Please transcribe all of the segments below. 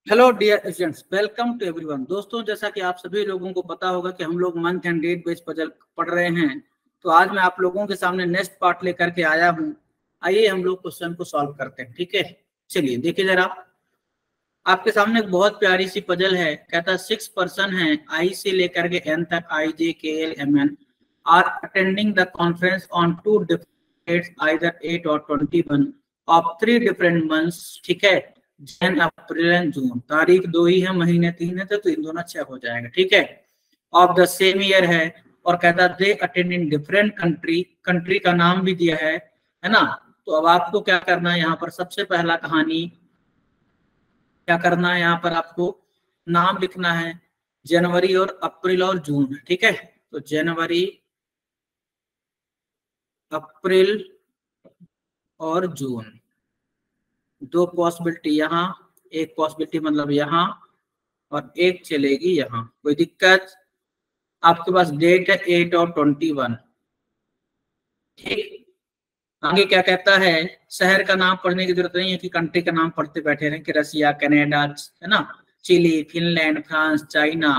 Hello dear students, welcome to everyone. दोस्तों, जैसा कि आप सभी लोगों को पता होगा कि हम लोग month and date based puzzle पढ़ रहे हैं। तो आज मैं आप लोगों के सामने नेक्स्ट पार्ट लेकर के आया हूं। आइए हम लोग क्वेश्चन को सॉल्व करते हैं। ठीक है, चलिए देखिए जरा। आपके सामने एक बहुत प्यारी सी पजल है। कहता है 6 पर्सन है आई से लेकर के एन तक, I J K L M N R attending the conference on 2 different dates either 8 और 21 ऑफ 3 डिफरेंट मंथ्स। ठीक है, जन अप्रैल एंड जून। तारीख 2 ही है, महीने 3 है, तो इन दोनों 6 हो जाएगा। ठीक है, ऑफ द सेम ईयर है और कहता they attend in different country. Country का नाम भी दिया है ना। तो अब आपको क्या करना है, यहाँ पर सबसे पहला कहानी क्या करना है, यहाँ पर आपको नाम लिखना है जनवरी और अप्रैल और जून। ठीक है, तो जनवरी, अप्रैल और जून, दो पॉसिबिलिटी यहाँ, एक पॉसिबिलिटी मतलब यहाँ और एक चलेगी यहाँ। कोई दिक्कत? आपके पास डेट है 8 और 21। ठीक, आगे क्या कहता है, शहर का नाम पढ़ने की जरूरत नहीं है कि कंट्री का नाम पढ़ते बैठे रहे कि रसिया, कनाडा, है ना, चिली, फिनलैंड, फ्रांस, चाइना।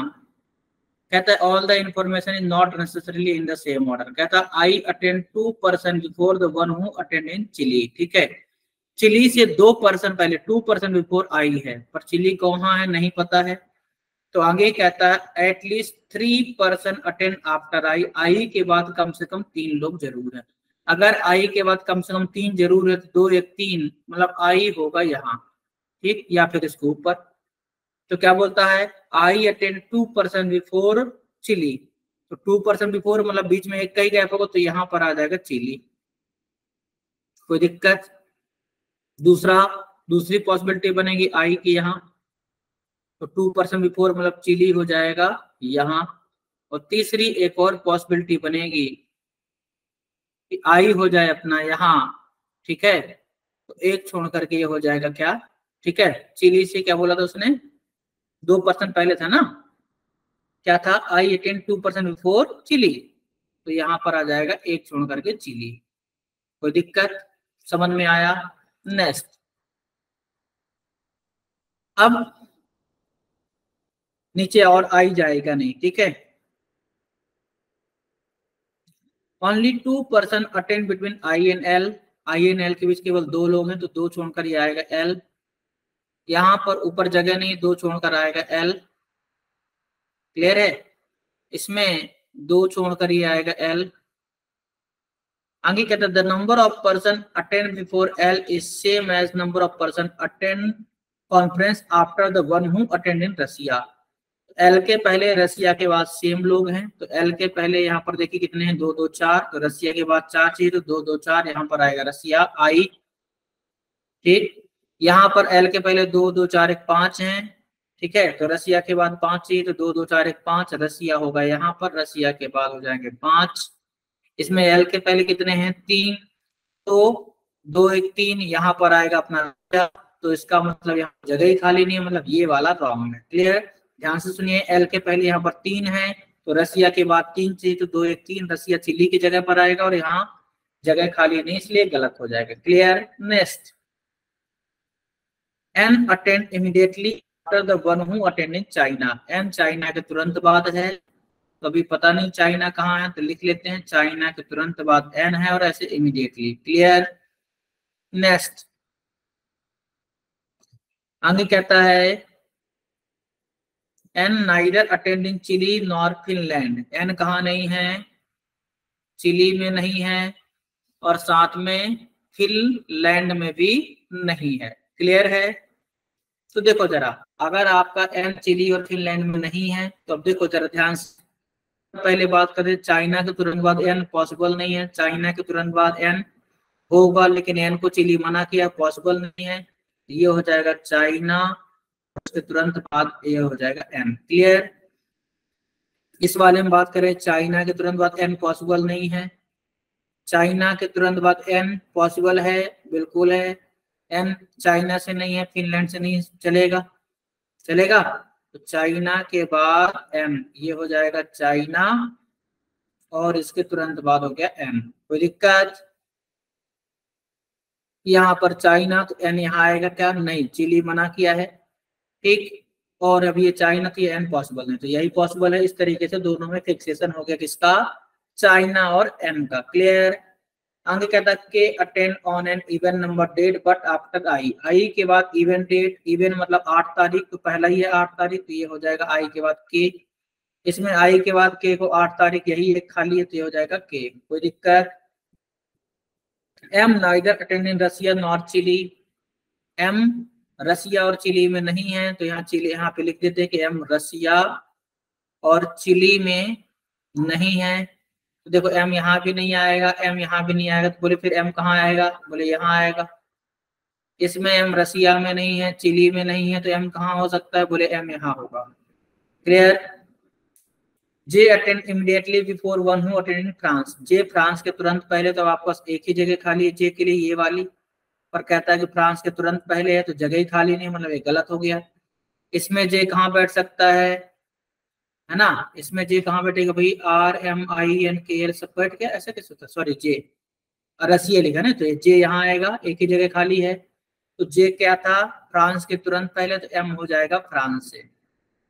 कहता है all the information is not necessarily in the same order. कहता है I attend 2 person before the one who attend in Chile. ठीक है, चिली से 2 पर्सन पहले, 2 पर्सन बिफोर आई है, पर चिली कहाँ है नहीं पता है। तो आगे कहता है at least 3 person attend after I. I के बाद कम से कम 3 लोग जरूर है। अगर आई के बाद कम से कम 3 जरूर है तो 2 1 3 मतलब आई होगा यहाँ। ठीक, या फिर इसके ऊपर। तो क्या बोलता है, I attend 2 person before Chile. तो 2 पर्सन बिफोर मतलब बीच में एक का ही गैप होगा, तो यहाँ पर आ जाएगा चिली। कोई दिक्कत? दूसरी पॉसिबिलिटी बनेगी आई की यहाँ, तो 2 पर्सन बिफोर मतलब चिली हो जाएगा यहाँ। और तीसरी एक और पॉसिबिलिटी बनेगी कि आई हो जाए अपना यहाँ। ठीक है, तो एक छोड़ करके ये हो जाएगा क्या? ठीक है, चिली से क्या बोला था उसने, 2 पर्सन पहले था ना, क्या था, I attend 2 person before Chile. तो यहाँ पर आ जाएगा एक छोड़ करके चिली। कोई दिक्कत? समझ में आया? नेक्स्ट, अब नीचे और आई जाएगा नहीं। ठीक है, only 2 person attend between I and L. I and L के बीच केवल 2 लोग हैं, तो 2 छोड़कर ये आएगा एल। यहाँ पर ऊपर जगह नहीं, 2 छोड़कर आएगा एल। क्लियर है? इसमें 2 छोड़कर ये आएगा एल। आगे कहता है the number of person attend before L is same as number of person attend conference after the one who attend in Russia. L के पहले रसिया के बाद सेम लोग हैं, तो एल के पहले यहाँ पर देखिए कितने हैं, 2 2 4। तो रसिया के बाद 4 चाहिए, तो 2 2 4 यहाँ पर आएगा रसिया आई। ठीक, यहाँ पर एल के पहले 2 2 4 1 5 हैं। ठीक है, तो रसिया के बाद 5 चाहिए, तो 2 2 4 1 5 रसिया होगा यहाँ पर, रसिया के बाद हो जाएंगे 5। इसमें एल के पहले कितने हैं, 3, तो 2 1 3 यहाँ पर आएगा अपना रसिया। तो इसका मतलब यहाँ जगह ही खाली नहीं है, मतलब ये वाला रॉन्ग है। क्लियर? ध्यान से सुनिए, एल के पहले यहाँ पर 3 है, तो रसिया के बाद 3 चाहिए, तो 2 1 3 रसिया चिली की जगह पर आएगा और यहाँ जगह खाली नहीं, इसलिए गलत हो जाएगा। Clear? Next, N attend immediately after the one who attend in China. N China के तुरंत बाद है, तो अभी पता नहीं चाइना कहाँ है, तो लिख लेते हैं चाइना के तुरंत बाद एन है और ऐसे इमीडिएटली। क्लियर? नेक्स्ट, आगे कहता है N neither attend in Chile nor Finland. N कहाँ नहीं है, चिली में नहीं है और साथ में फिनलैंड में भी नहीं है। क्लियर है? तो देखो जरा, अगर आपका एन चिली और फिनलैंड में नहीं है, तो अब देखो जरा ध्यान से, पहले बात करें चाइना के तुरंत बाद एन पॉसिबल नहीं है, चाइना के तुरंत बाद एन होगा, लेकिन एन को चिली मना किया, पॉसिबल नहीं है। ये हो जाएगा चाइना, उसके तुरंत बाद ये हो जाएगा एन। क्लियर? इस वाले में बात करें, चाइना के तुरंत बाद एन पॉसिबल नहीं है, चाइना के तुरंत बाद एन पॉसिबल है, बिल्कुल है। एन चाइना से नहीं है, फिनलैंड से नहीं, चलेगा? चलेगा। तो चाइना के बाद एन, ये हो जाएगा चाइना और इसके तुरंत बाद हो गया एन। कोई दिक्कत? यहाँ पर चाइना, तो एन यहाँ आएगा क्या, नहीं, चिली मना किया है। ठीक। और अब ये चाइना तो ये इम्पॉसिबल है, तो यही पॉसिबल है। इस तरीके से दोनों में फिक्सेशन हो गया, किसका, चाइना और एम का। क्लियर। आगे कहता है K attend on an even number date but after I के बाद इवन डेट, इवन मतलब 8 तारीख, तो पहला ही है 8 तारीख, तो ये हो जाएगा आई के बाद के। इसमें आई के बाद के को 8 तारीख यही एक खाली है, तो ये हो जाएगा के। कोई दिक्कत। M neither attend in Russia nor Chile, M Russia और चिली में नहीं है, तो यहाँ चिली, यहाँ पे लिख देते हैं कि एम रसिया और चिली में नहीं है। तो देखो एम यहाँ भी नहीं आएगा, एम यहाँ भी नहीं आएगा, तो बोले फिर एम कहाँ आएगा, बोले यहाँ आएगा। इसमें एम रसिया में नहीं है, चिली में नहीं है, तो एम कहाँ हो सकता है, बोले एम यहाँ होगा। Clear. J attend immediately before one who attend in France, J France के तुरंत पहले, तो आपके पास एक ही जगह खाली है जे के लिए, ये वाली। पर कहता है कि फ्रांस के तुरंत पहले है, तो जगह ही खाली नहीं, मतलब ये गलत हो गया। इसमें जे कहाँ बैठ सकता है ना, इसमें जे कहाँ बैठेगा भाई, आर एम आई एन के एल सब बैठ गया, ऐसा कैसे होता है, सॉरी जे रसिया लिखा ना, तो जे यहाँ आएगा, एक ही जगह खाली है। तो जे क्या था, फ्रांस के तुरंत पहले, तो एम हो जाएगा फ्रांस से।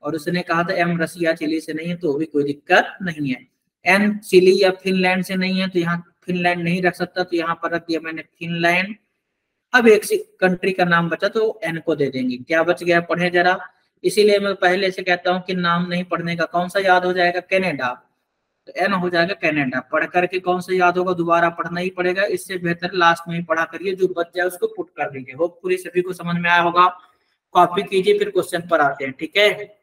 और उसने कहा था एम रसिया चिली से नहीं है, तो भी कोई दिक्कत नहीं है। एन चिली या फिनलैंड से नहीं है, तो यहाँ फिनलैंड नहीं रख सकता, तो यहाँ पर रख दिया मैंने फिनलैंड। अब एक कंट्री का नाम बचा, तो एन को दे देंगे। क्या बच गया, पढ़े जरा। इसीलिए मैं पहले से कहता हूँ कि नाम नहीं पढ़ने का। कौन सा याद हो जाएगा, कनाडा, तो एन हो जाएगा कनाडा। पढ़ करके कौन सा याद होगा, दोबारा पढ़ना ही पड़ेगा। इससे बेहतर लास्ट में ही पढ़ा करिए, जो बच जाए उसको पुट कर दीजिए। होपफुली सभी को समझ में आया होगा। कॉपी कीजिए, फिर क्वेश्चन पर आते हैं, ठीक है।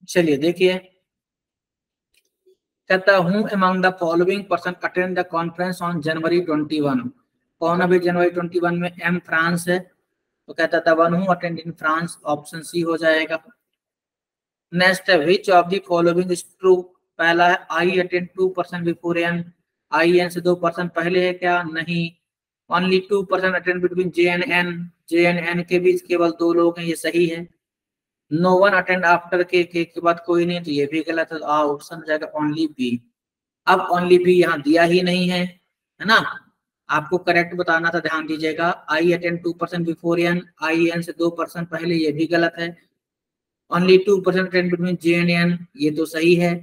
चलिए देखिए, कहता हूँ among the following person attend the conference on January 21। कौन अभी जनवरी 21 में, एम फ्रांस है, तो कहता था one who attend in France, option C हो जाएगा। नेक्स्ट है which of the following is true, पहला है I attend 2% before N, I N से 2% पहले है क्या, नहीं। Only 2% attend between J and N, J and N के बीच केवल 2 लोग हैं, ये सही है। नो वन अटेंड आफ्टर के बाद कोई नहीं, तो ये भी गलत है। ऑप्शन हो जाएगा ओनली बी। अब ओनली बी यहाँ दिया ही नहीं है ना। आपको करेक्ट बताना था, ध्यान दीजिएगा। I attend 2% before N, I N से 2% पहले, ये भी गलत है। Only 2% attend between J and N, ये तो सही है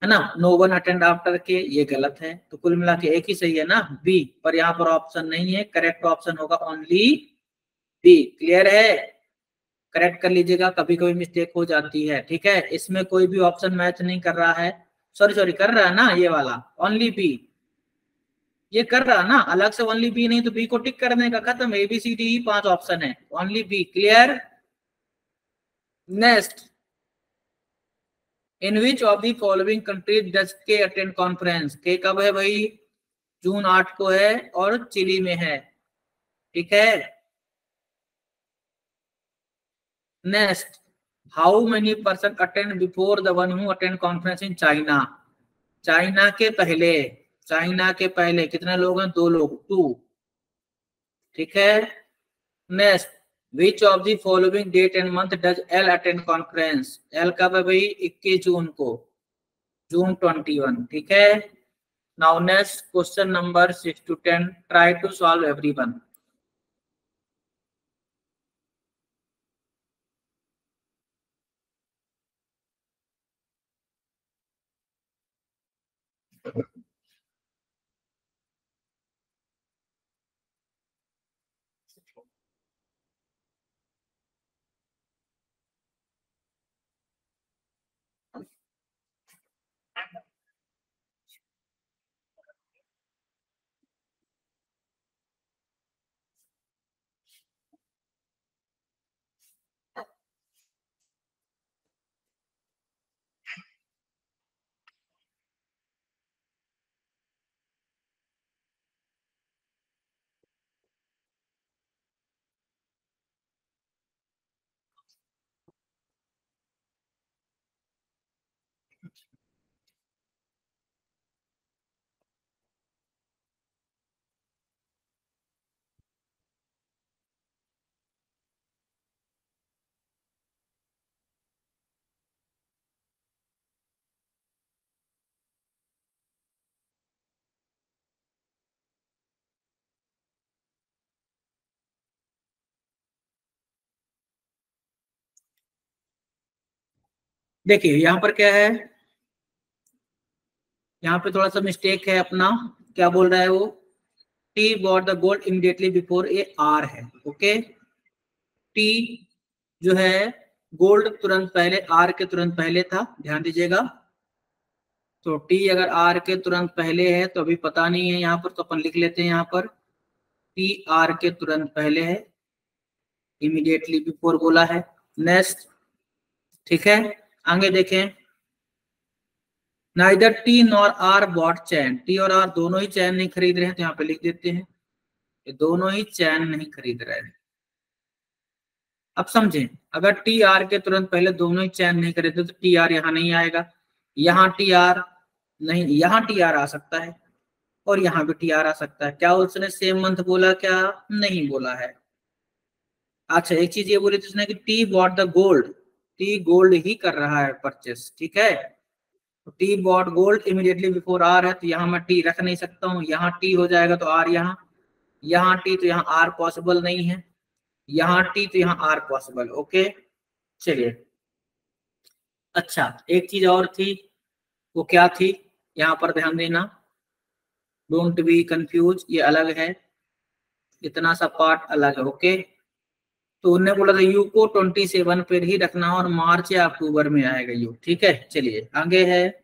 ना। नो वन अटेंड आफ्टर के, ये गलत है। तो कुल मिला के एक ही सही है ना, बी। पर यहाँ पर ऑप्शन नहीं है, करेक्ट ऑप्शन होगा ओनली बी। क्लियर है, करेक्ट कर लीजिएगा, कभी कभी मिस्टेक हो जाती है, ठीक है। इसमें कोई भी ऑप्शन मैच नहीं कर रहा है, सॉरी सॉरी कर रहा है ना, ये वाला ओनली बी, ये कर रहा है ना। अलग से ओनली बी नहीं, तो बी को टिक करने का, खत्म। A B C D 5 option है, only B. Clear. Next, in which of the following countries does K attend conference, K कब है भाई, जून 8 को है, और चिली में है, ठीक है। Next, how many person attend before the one who attend conference in China, China के पहले, चाइना के पहले कितने लोग हैं, 2 लोग, 2, ठीक है। Next, which of the following date and month does L attend conference, L कब है भाई, 21 जून को, जून 21, ठीक है। Now next question number 6 to 10, try to solve everyone. देखिए यहाँ पर क्या है, यहाँ पे थोड़ा सा मिस्टेक है अपना, क्या बोल रहा है वो, T bought the gold immediately before A R है। ओके, टी जो है गोल्ड तुरंत पहले, आर के तुरंत पहले था, ध्यान दीजिएगा। तो टी अगर आर के तुरंत पहले है तो अभी पता नहीं है यहाँ पर, तो अपन लिख लेते हैं यहाँ पर टी आर के तुरंत पहले है, इमीडिएटली बिफोर बोला है। नेक्स्ट, ठीक है, आगे देखें, neither T nor R bought chain, T और आर दोनों ही चैन नहीं खरीद रहे हैं, तो यहाँ पे लिख देते हैं ये दोनों ही चैन नहीं खरीद रहे हैं। अब समझें, अगर टी आर के तुरंत पहले दोनों ही चैन नहीं खरीदते तो टी आर यहाँ नहीं आएगा, यहाँ टी आर नहीं, यहाँ टी आर आ सकता है और यहाँ भी टी आर आ सकता है। क्या उसने सेम मंथ बोला, क्या नहीं बोला है। अच्छा, एक चीज ये बोली थी उसने कि T bought the gold, T gold ही कर रहा है परचेस, ठीक है। तो T bought gold immediately before R है, तो यहाँ मैं टी रख नहीं सकता हूँ, यहाँ टी हो जाएगा तो आर यहाँ, यहाँ टी तो यहाँ आर पॉसिबल नहीं है, यहाँ टी तो यहाँ आर पॉसिबल। ओके, चलिए। अच्छा, एक चीज और थी, वो क्या थी, यहाँ पर ध्यान देना, डोंट बी कंफ्यूज, ये अलग है, इतना सा पार्ट अलग है। ओके, तो उन्होंने बोला था यू को 27 पर ही रखना और मार्च या अक्टूबर में आएगा यू, ठीक है। चलिए आगे है,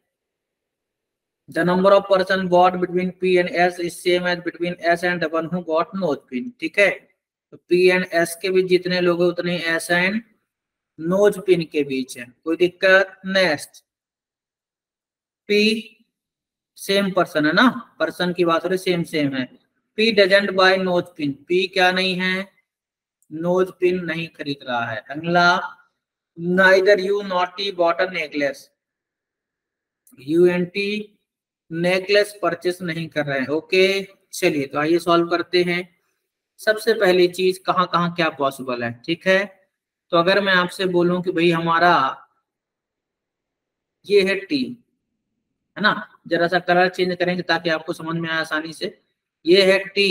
the number of person bought between P and S is same as between S and the one who bought nose pin, ठीक है। तो पी एंड एस के बीच जितने लोग हैं उतने एस एंड नोज पिन के बीच है, कोई दिक्कत। नेक्स्ट, पी सेम पर्सन है ना, पर्सन की बात हो रही, सेम सेम है। P doesn't buy nose pin, P क्या नहीं है, नोज पिन नहीं खरीद रहा है। अगला, neither U not T bought a necklace, U and T necklace purchase नहीं कर रहे हैं। ओके, चलिए तो आइए सॉल्व करते हैं। सबसे पहली चीज, कहाँ कहाँ क्या पॉसिबल है, ठीक है। तो अगर मैं आपसे बोलूं कि भाई हमारा ये है टी, है ना, जरा सा कलर चेंज करेंगे ताकि आपको समझ में आए आसानी से, ये है टी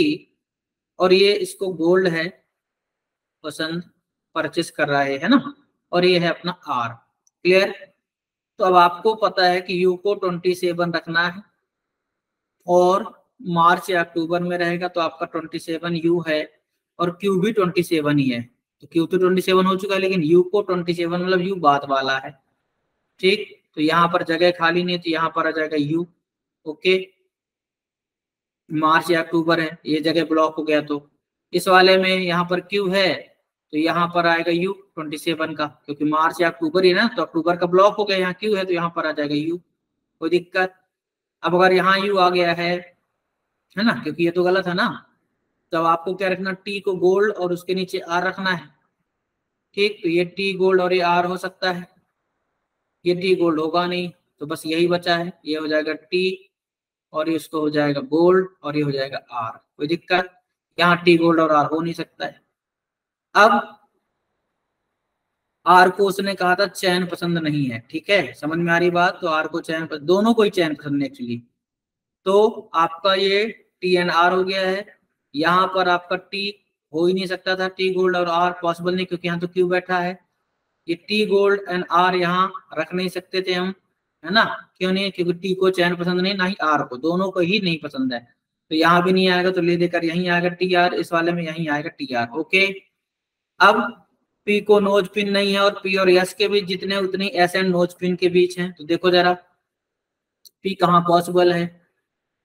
और ये इसको गोल्ड है पसंद, परचेस कर रहा है ना, और ये है अपना आर, क्लियर। तो अब आपको पता है कि यू को 27 रखना है और मार्च या अक्टूबर में रहेगा, तो आपका 27 यू है और क्यू भी 27 ही है। तो क्यू तो 27 हो चुका है, लेकिन यू को 27 मतलब यू बाद वाला है, ठीक। तो यहाँ पर जगह खाली नहीं, तो यहाँ पर आ जाएगा यू। ओके, मार्च या अक्टूबर है, ये जगह ब्लॉक हो गया, तो इस वाले में यहाँ पर क्यू है तो यहाँ पर आएगा यू 27 का, क्योंकि मार्च या अक्टूबर ही ना, तो अक्टूबर का ब्लॉक हो गया, यहाँ क्यू है तो यहाँ पर आ जाएगा यू, कोई दिक्कत। अब अगर यहाँ यू आ गया है ना, क्योंकि ये तो गलत है ना, तो आपको क्या रखना, टी को गोल्ड और उसके नीचे आर रखना है, ठीक। तो ये टी गोल्ड और ये आर हो सकता है, ये टी गोल्ड होगा नहीं, तो बस यही बचा है, ये हो जाएगा टी और ये उसको हो जाएगा गोल्ड और ये हो जाएगा आर, कोई दिक्कत। यहाँ टी गोल्ड और आर हो नहीं सकता है। अब आर को उसने कहा था चैन पसंद नहीं है, ठीक है, समझ में आ रही बात। तो आर को चैन पसंद, दोनों को ही चैन पसंद है एक्चुअली। तो आपका ये टी एंड आर हो गया है, यहाँ पर आपका टी हो ही नहीं सकता था, टी गोल्ड और आर पॉसिबल नहीं, क्योंकि यहाँ तो क्यू बैठा है। ये टी गोल्ड एंड आर यहाँ रख नहीं सकते थे हम, है ना, क्यों नहीं, क्योंकि टी को चैन पसंद नहीं, ना ही आर को, दोनों को ही नहीं पसंद है, तो यहाँ भी नहीं आएगा, तो ले देकर यहीं आएगा टी आर, इस वाले में यहीं आएगा टी आर। ओके, अब पी को नोज पिन नहीं है और पी और एस के बीच जितने उतनी एस एंड नोज पिन के बीच हैं, तो देखो जरा पी कहाँ पॉसिबल है।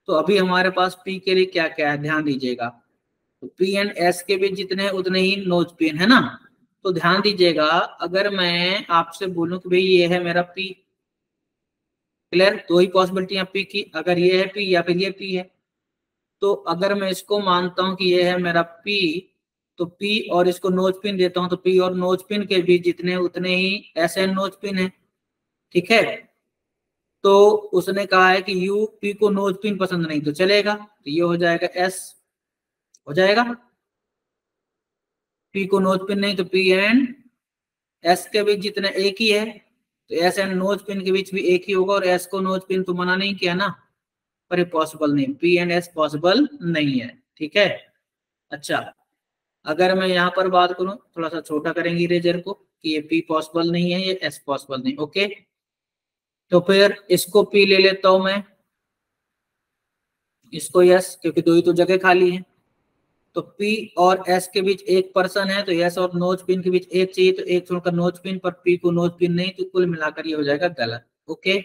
तो अभी हमारे पास पी के लिए क्या क्या है, ध्यान दीजिएगा। तो पी एंड एस के बीच जितने उतने ही नोज पिन है ना, तो ध्यान दीजिएगा, अगर मैं आपसे बोलूं कि भाई ये है मेरा पी, क्लियर, दो ही पॉसिबिलिटी है पी की, अगर ये है पी या फिर ये पी है। तो अगर मैं इसको मानता हूं कि ये है मेरा पी, तो पी और इसको नोज पिन देता हूं, तो पी और नोज पिन के बीच जितने उतने ही एस एंड नोज पिन है, ठीक है। तो उसने कहा है कि यू पी को नोज पिन पसंद नहीं, तो चलेगा, तो ये हो जाएगा एस, हो जाएगा। पी को नोज पिन नहीं, तो पी एंड एस के बीच जितने एक ही है, तो एस एंड नोज पिन के बीच भी एक ही होगा, और एस को नोज पिन तो मना नहीं किया ना, पर ये पॉसिबल नहीं, पी एंड एस पॉसिबल नहीं है, ठीक है। अच्छा, अगर मैं यहाँ पर बात करूं, थोड़ा सा छोटा करेंगे इरेजर को, कि ये पी पॉसिबल नहीं है, ये एस पॉसिबल नहीं। ओके, तो फिर इसको पी ले लेता हूं मैं, इसको यस, क्योंकि दो ही तो जगह खाली है। तो पी और एस के बीच एक पर्सन है, तो यस और नोज पिन के बीच एक चाहिए, तो एक छोड़कर नोज पिन, पर पी को नोज पिन नहीं, तो कुल मिलाकर ये हो जाएगा गलत। ओके,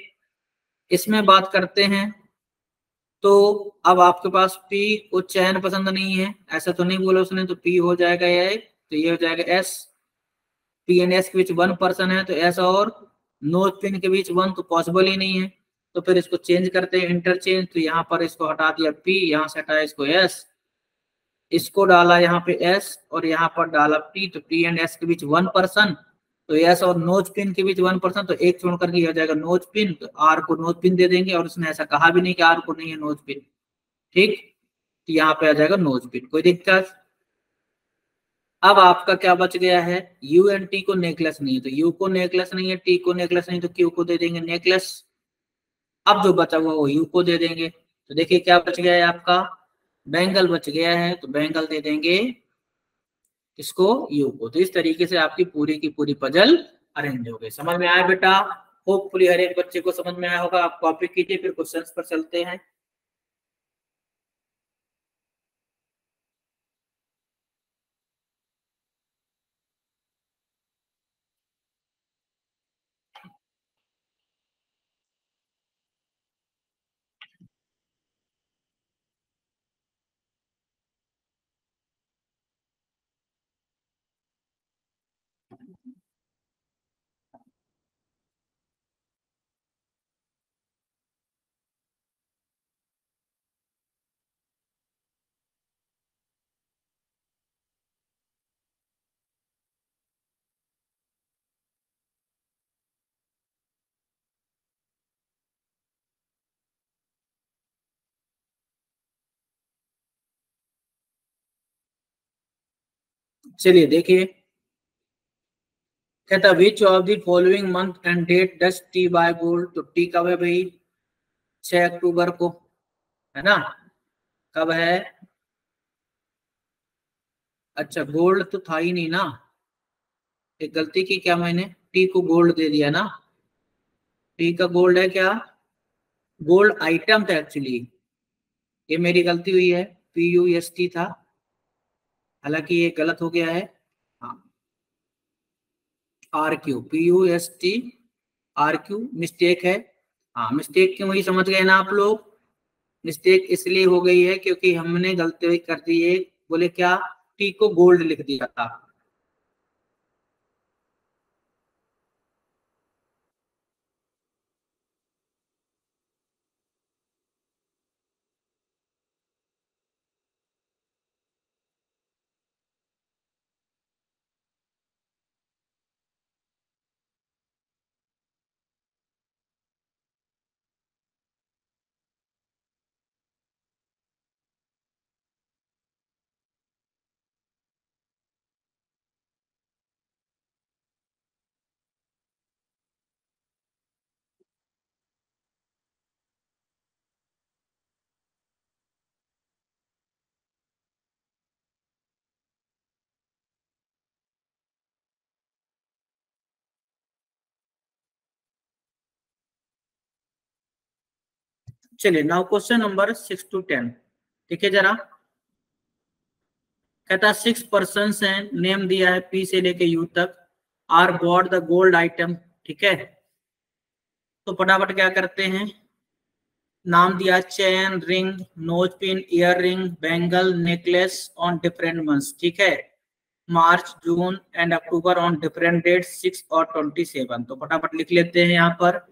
इसमें बात करते हैं। तो अब आपके पास पी को चैन पसंद नहीं है, ऐसा तो नहीं बोला उसने, तो पी हो जाएगा ये, तो ये हो जाएगा एस। पी एंड एस के बीच वन पर्सन है, तो एस और नोज पिन के बीच वन तो पॉसिबल ही नहीं है। तो फिर इसको चेंज करते हैं, इंटरचेंज। तो यहाँ पर इसको हटा दिया पी, यहाँ से हटाया इसको एस, इसको डाला यहाँ पे एस और यहाँ पर डाला पी, तो पी एंड एस के बीच वन पर्सन, तो एस और नोज पिन के बीच वन पर्सन, तो एक छोड़ करके हो जाएगा नोज पिन, तो आर को नोज पिन दे देंगे, और उसने ऐसा कहा भी नहीं कि आर को नहीं है नोज पिन। ठीक, तो यहाँ पे आ जाएगा नोज पिन, कोई दिक्कत। अब आपका क्या बच गया है, यू एंड टी को नेकलेस नहीं है, तो यू को नेकलेस नहीं है, टी को नेकलेस नहीं, तो क्यू को दे देंगे नेकलेस। अब जो बचा हुआ वो यू को दे देंगे। तो देखिए क्या बच गया है आपका, बैंगल बच गया है, तो बैंगल दे देंगे इसको यू को। तो इस तरीके से आपकी पूरी की पूरी पजल अरेंज हो गई। समझ में आया बेटा? होपफुली हर एक बच्चे को समझ में आया होगा। आप कॉपी कीजिए, फिर क्वेश्चंस पर चलते हैं। चलिए देखिए, कहता which of the following month and date does T buy gold. तो टी कब है भाई, 6 अक्टूबर को, है ना? कब है? अच्छा, गोल्ड तो था ही नहीं ना, एक गलती की क्या मैंने, टी को गोल्ड दे दिया ना। टी का गोल्ड है क्या, गोल्ड आइटम था एक्चुअली, ये मेरी गलती हुई है, पी यू एस टी था, हालांकि ये गलत हो गया है। हाँ, R Q, P U S T R Q, mistake है। हाँ, मिस्टेक क्यों हुई समझ गए ना आप लोग? मिस्टेक इसलिए हो गई है क्योंकि हमने गलती कर दी है, बोले क्या, टी को गोल्ड लिख दिया था। चलिए नाउ क्वेश्चन नंबर 6 to 10, ठीक है जरा। कहता है 6 पर्सन हैं, नेम दिया है पी से लेके यू तक, R bought the gold item, ठीक है। तो फटाफट क्या करते हैं, नाम दिया chain, ring, nose pin, earring, bangle, necklace on different months, ठीक है। March, June and October on different date 6 और 27। तो फटाफट लिख लेते हैं यहाँ पर,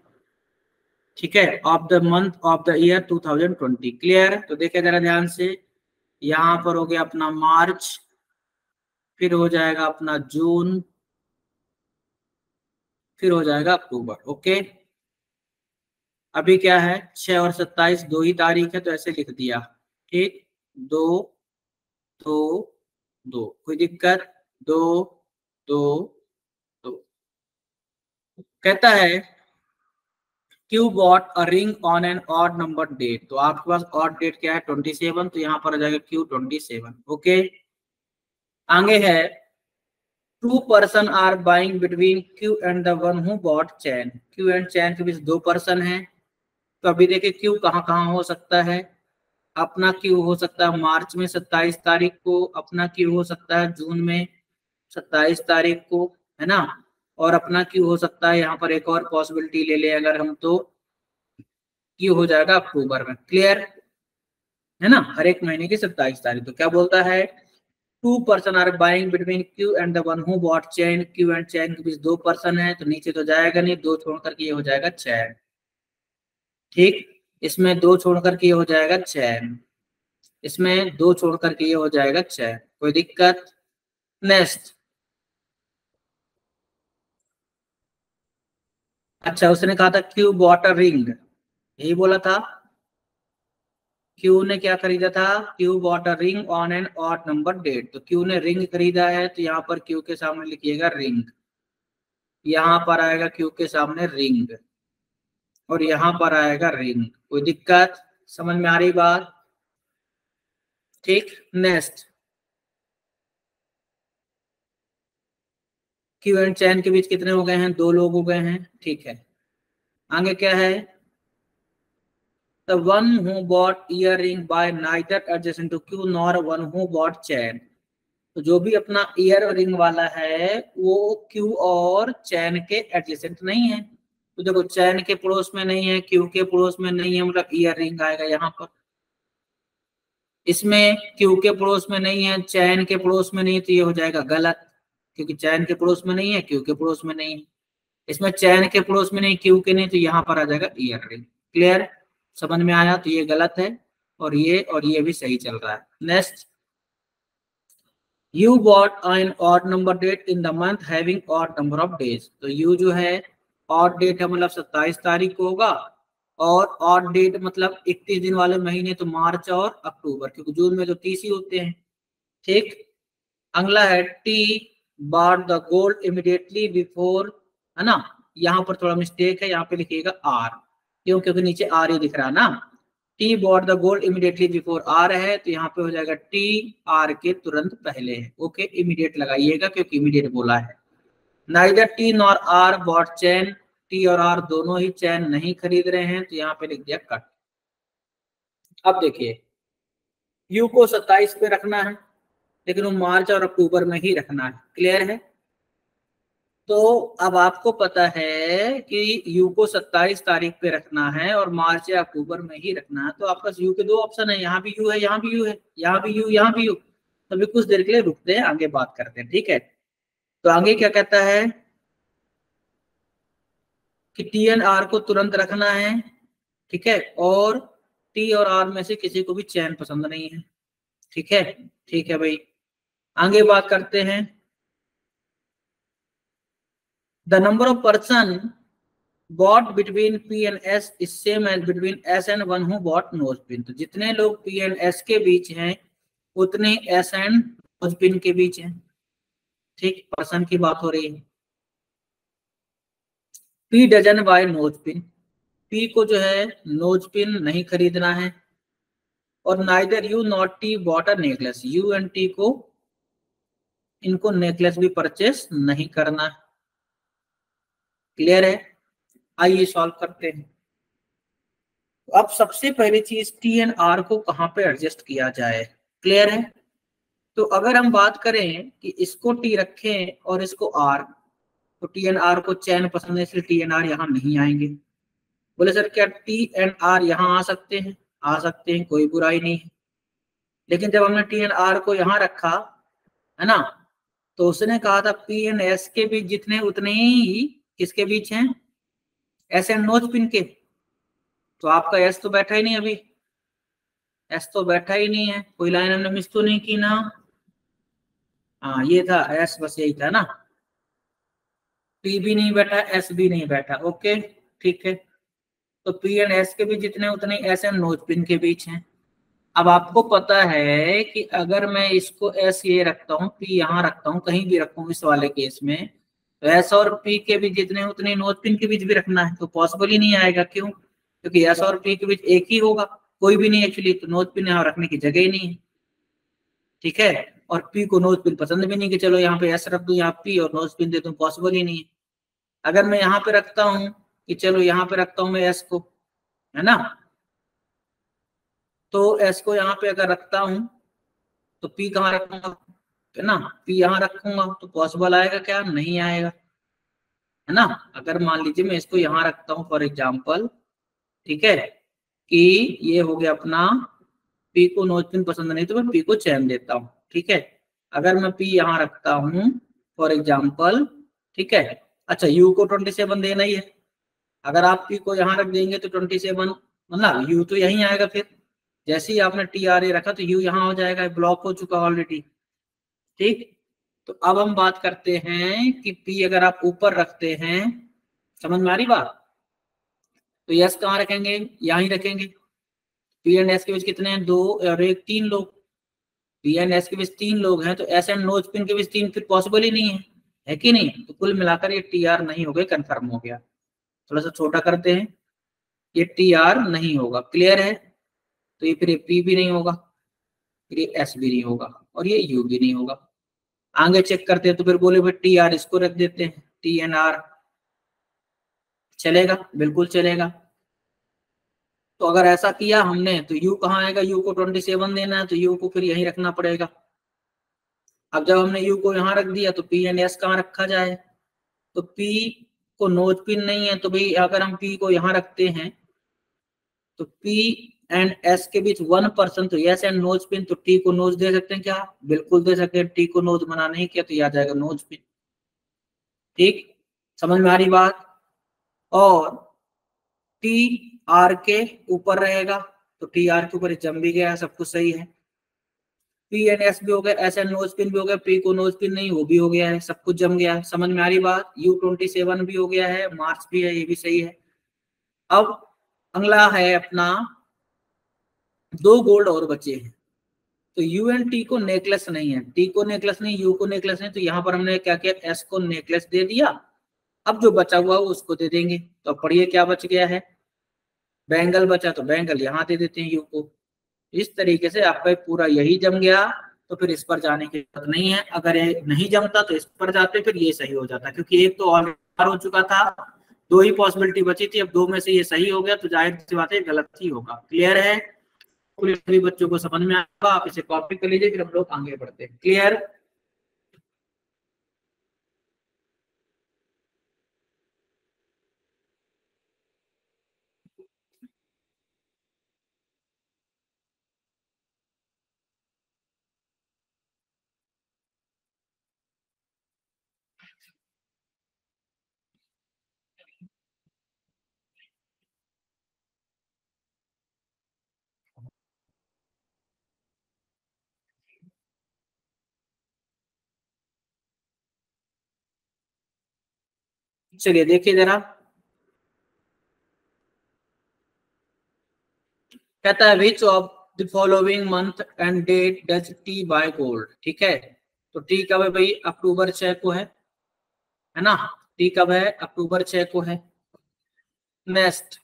ठीक है। Of the month of the year 2020, clear. तो देखिए जरा ध्यान से, यहाँ पर हो गया अपना मार्च, फिर हो जाएगा अपना जून, फिर हो जाएगा अक्टूबर। ओके, अभी क्या है, 6 और 27 दो ही तारीख है, तो ऐसे लिख दिया, ठीक। दो, दो, दो, कोई दिक्कत, दो, दो, दो। कहता है Q bought a ring on an odd number date. तो आपके पास ऑड डेट क्या है, 27, तो यहाँ पर आ जाएगा क्यू 27। ओके, आगे है 2 person are buying between Q and the one who bought chain. Q and chain के बीच 2 पर्सन हैं। तो अभी देखिए क्यू कहाँ कहाँ हो सकता है। अपना क्यू हो सकता है मार्च में 27 तारीख को, अपना क्यू हो सकता है जून में 27 तारीख को, है ना। और अपना क्यू हो सकता है, यहाँ पर एक और पॉसिबिलिटी ले ले अगर हम, तो क्यू हो जाएगा अक्टूबर में। क्लियर है ना, हर एक महीने की 27 तारीख। तो क्या बोलता है, 2 person are buying between Q and the one who bought chain. Q and chain के बीच 2 पर्सन है, तो नीचे तो जाएगा नहीं, 2 छोड़ करके ये हो जाएगा चैन। ठीक, इसमें 2 छोड़ करके ये हो जाएगा चैन, इसमें 2 छोड़ करके ये हो जाएगा चैन। कोई दिक्कत। नेक्स्ट, अच्छा उसने कहा था क्यू बॉट अ रिंग, यही बोला था। क्यू ने क्या खरीदा था, Q bought a ring on an odd number date. तो क्यू ने रिंग खरीदा है, तो यहाँ पर क्यू के सामने लिखिएगा रिंग, यहाँ पर आएगा क्यू के सामने रिंग, और यहाँ पर आएगा रिंग। कोई दिक्कत, समझ में आ रही बात। ठीक, नेक्स्ट, क्यू एंड चैन के बीच कितने हो गए हैं, 2 लोग हो गए हैं। ठीक है, आगे क्या है, the one who bought earring by neither adjacent to Q nor one who bought chain। तो जो भी अपना ईयर रिंग वाला है वो क्यू और चैन के एडजेसेंट नहीं है। तो देखो चैन के पड़ोस में नहीं है, क्यू के पड़ोस में नहीं है, मतलब ईयर रिंग आएगा यहाँ पर। इसमें क्यू के पड़ोस में नहीं है, चैन के पड़ोस में नहीं, तो ये हो जाएगा गलत, क्योंकि चैन के पड़ोस में नहीं है, क्यू के पड़ोस में नहीं है। इसमें चैन के पड़ोस में नहीं, क्यू के नहीं, तो यहाँ पर आ जाएगा ईयर रिंग। क्लियर, समझ में आया। तो ये गलत है, और ये भी सही चल रहा है। Next, U bought an odd number date in the month having odd number of days. तो यू जो है ऑड डेट है, मतलब 27 तारीख को होगा, और ऑड डेट मतलब 31 दिन वाले महीने, तो मार्च और अक्टूबर, क्योंकि जून में तो 30 ही होते हैं। ठीक, अगला है T bought the gold immediately before, है ना। यहाँ पर थोड़ा मिस्टेक है, यहाँ पे लिखिएगा आर, क्यों, क्योंकि नीचे आर ही दिख रहा है ना। T bought the gold immediately before R है, तो यहाँ पे हो जाएगा टी आर के तुरंत पहले है। ओके, इमीडिएट लगाइएगा क्योंकि इमीडिएट बोला है। Neither T nor R bought chain, T और आर दोनों ही चैन नहीं खरीद रहे हैं, तो यहाँ पे लिख दिया कट। अब देखिए यू को 27 पे रखना है, लेकिन वो मार्च और अक्टूबर में ही रखना है। क्लियर है। तो अब आपको पता है कि यू को 27 तारीख पे रखना है और मार्च या अक्टूबर में ही रखना है। तो आपके पास यू के 2 ऑप्शन है, यहाँ भी यू है, यहाँ भी यू है, यहाँ भी यू, यहाँ भी यू। तो अभी कुछ देर के लिए रुकते हैं, आगे बात करते हैं। ठीक है, तो आगे क्या कहता है कि टी एंड आर को तुरंत रखना है। ठीक है, और टी और आर में से किसी को भी चैन पसंद नहीं है। ठीक है, ठीक है भाई, आगे बात करते हैं। The number of person bought between P and S is same as between S and one who bought nose pin. तो जितने लोग पी एंड एस के बीच हैं उतने एस एंड नोज पिन के बीच हैं। ठीक, पर्सन की बात हो रही है। P doesn't buy nose pin, P को जो है नोज पिन नहीं खरीदना है, और neither U not T bought a necklace, U and T को इनको नेकलेस भी परचेस नहीं करना। क्लियर है, आइए सॉल्व करते हैं। अब सबसे पहली चीज टी एंड आर को कहां पे एडजस्ट किया जाए। क्लियर है, तो अगर हम बात करें कि इसको टी रखें और इसको आर, तो टी एंड आर को चैन पसंद है, इसलिए टी एंड आर यहाँ नहीं आएंगे। बोले सर क्या टी एंड आर यहाँ आ सकते हैं, आ सकते हैं, कोई बुराई नहीं है। लेकिन जब हमने टी एंड आर को यहाँ रखा, है ना, तो उसने कहा था पी एंड एस के बीच जितने उतने ही किसके बीच हैं, एस एंड नोज पिन के। तो आपका एस तो बैठा ही नहीं, अभी एस तो बैठा ही नहीं है, कोई लाइन हमने मिस तो नहीं की ना। हाँ ये था एस, बस यही था ना। पी भी नहीं बैठा, एस भी नहीं बैठा। ओके, ठीक है, तो पी एंड एस के बीच जितने उतने एस एंड नोज पिन के बीच हैं। अब आपको पता है कि अगर मैं इसको एस ये रखता हूँ, पी यहाँ रखता हूँ, कहीं भी रखूँ इस वाले केस में, तो एस और पी के बीच जितने उतने नोज पिन के बीच भी रखना है, तो पॉसिबल ही नहीं आएगा। क्यों, क्योंकि एस और पी के बीच एक ही होगा, कोई भी नहीं एक्चुअली, तो नोज पिन यहाँ रखने की जगह ही नहीं है। ठीक है, और पी को नोज पिन पसंद भी नहीं कि चलो यहाँ पे एस रख दूं, यहाँ पी और नोज पिन दे दूं, पॉसिबल ही नहीं है। अगर मैं यहाँ पे रखता हूँ कि चलो यहाँ पे रखता हूँ मैं एस को, है ना, तो एस को यहाँ पे अगर रखता हूँ तो पी कहाँ रखूंगा, है ना, पी यहाँ रखूंगा तो पॉसिबल आएगा क्या, नहीं आएगा, है ना। अगर मान लीजिए मैं इसको यहाँ रखता हूँ फॉर एग्जाम्पल, ठीक है, कि ये हो गया अपना पी को नोज पिन पसंद नहीं तो मैं पी को चैन देता हूँ, ठीक है। अगर मैं पी यहाँ रखता हूँ फॉर एग्जाम्पल, ठीक है, अच्छा यू को 27 देना ही है, अगर आप पी को यहाँ रख देंगे तो 27 मतलब यू तो यहीं आएगा, फिर जैसे ही आपने टी आर ए रखा तो यू यहाँ हो जाएगा, ब्लॉक हो चुका ऑलरेडी, ठीक। तो अब हम बात करते हैं कि पी अगर आप ऊपर रखते हैं, समझ में आ रही बात, तो यस कहाँ रखेंगे, यहाँ ही रखेंगे। पी एंड एस के बीच कितने हैं, 2 और 1, 3 लोग, पी एंड एस के बीच 3 लोग हैं, तो एस एंड नोज पिन के बीच 3 फिर पॉसिबल ही नहीं है कि नहीं। तो कुल मिलाकर ये टी आर नहीं हो गए, कंफर्म हो गया। थोड़ा सा छोटा करते हैं, ये टी आर नहीं होगा, क्लियर है। तो ये फिर ये पी भी नहीं होगा, फिर ये एस भी नहीं होगा, और ये यू भी नहीं होगा। आगे चेक करते हैं तो फिर बोले भाई टी आर इसको रख देते हैं, टी एन आर, चलेगा, बिल्कुल चलेगा। तो अगर ऐसा किया हमने तो यू कहाँ आएगा, यू को 27 देना है तो यू को फिर यहीं रखना पड़ेगा। अब जब हमने यू को यहाँ रख दिया तो पी एंड एस कहाँ रखा जाए, तो पी को नोज पिन नहीं है, तो भाई अगर हम पी को यहाँ रखते हैं तो पी एंड एस के बीच 1%, तो यस एंड नोज पिन, तो टी को नोज दे सकते हैं क्या, बिल्कुल दे सकते हैं। टी को नोज मना नहीं किया तो यह आ जाएगा नोज पिन, ठीक, समझ में आ रही बात। और टी आर के ऊपर रहेगा, तो टी आर के ऊपर जम भी गया, सब कुछ सही है। पी एंड एस भी हो गया, एस एंड नोज पिन भी हो गया, पी को नोज पिन नहीं वो भी हो गया है, सब कुछ जम गया है, समझ में आ रही बात। यू 27 भी हो गया है, मार्च भी है, ये भी सही है। अब अगला है अपना 2 गोल्ड और बचे हैं, तो यू एंड टी को नेकलेस नहीं है, टी को नेकलेस नहीं, यू को नेकलेस नहीं, तो यहाँ पर हमने क्या किया, एस को नेकलेस दे दिया। अब जो बचा हुआ उसको दे देंगे, तो अब पढ़िए क्या बच गया है, बैंगल बचा, तो बैंगल यहाँ दे देते हैं यू को। इस तरीके से आपका पूरा यही जम गया, तो फिर इस पर जाने की जरूरत नहीं है। अगर ये नहीं जमता तो इस पर जाते, फिर ये सही हो जाता, क्योंकि एक तो और हो चुका था, 2 ही पॉसिबिलिटी बची थी, अब 2 में से ये सही हो गया, तो जाहिर सी बात है गलत ही होगा। क्लियर है, सभी बच्चों को समझ में आएगा, आप इसे कॉपी कर लीजिए, फिर हम लोग आगे बढ़ते हैं। क्लियर, चलिए देखिए जरा, कहता है which of the following month and date does T buy gold, ठीक है। तो टी कब है भाई, अक्टूबर 6 को है ना, टी कब है, अक्टूबर 6 को है। Next,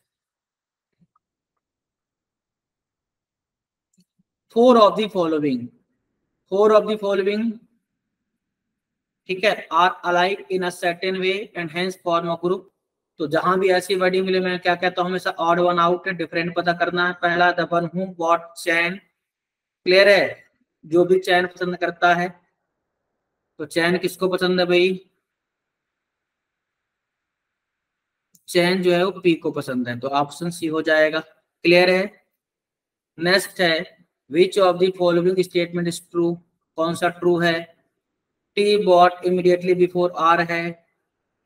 4 of the following, 4 of the following, ठीक है, are alike in a certain way and hence form a group. तो जहां भी ऐसी वर्डिंग मिले, मैं क्या कहता हूं हमेशा ऑड वन आउट है, डिफरेंट पता करना है। पहला the one who bought chain, clear है, जो भी चैन पसंद करता है, तो चैन किसको पसंद है भाई, चैन जो है वो पी को पसंद है, तो ऑप्शन सी हो जाएगा। क्लियर है। नेक्स्ट है which of the following statement is true, कौन सा ट्रू है। T bought immediately before R है,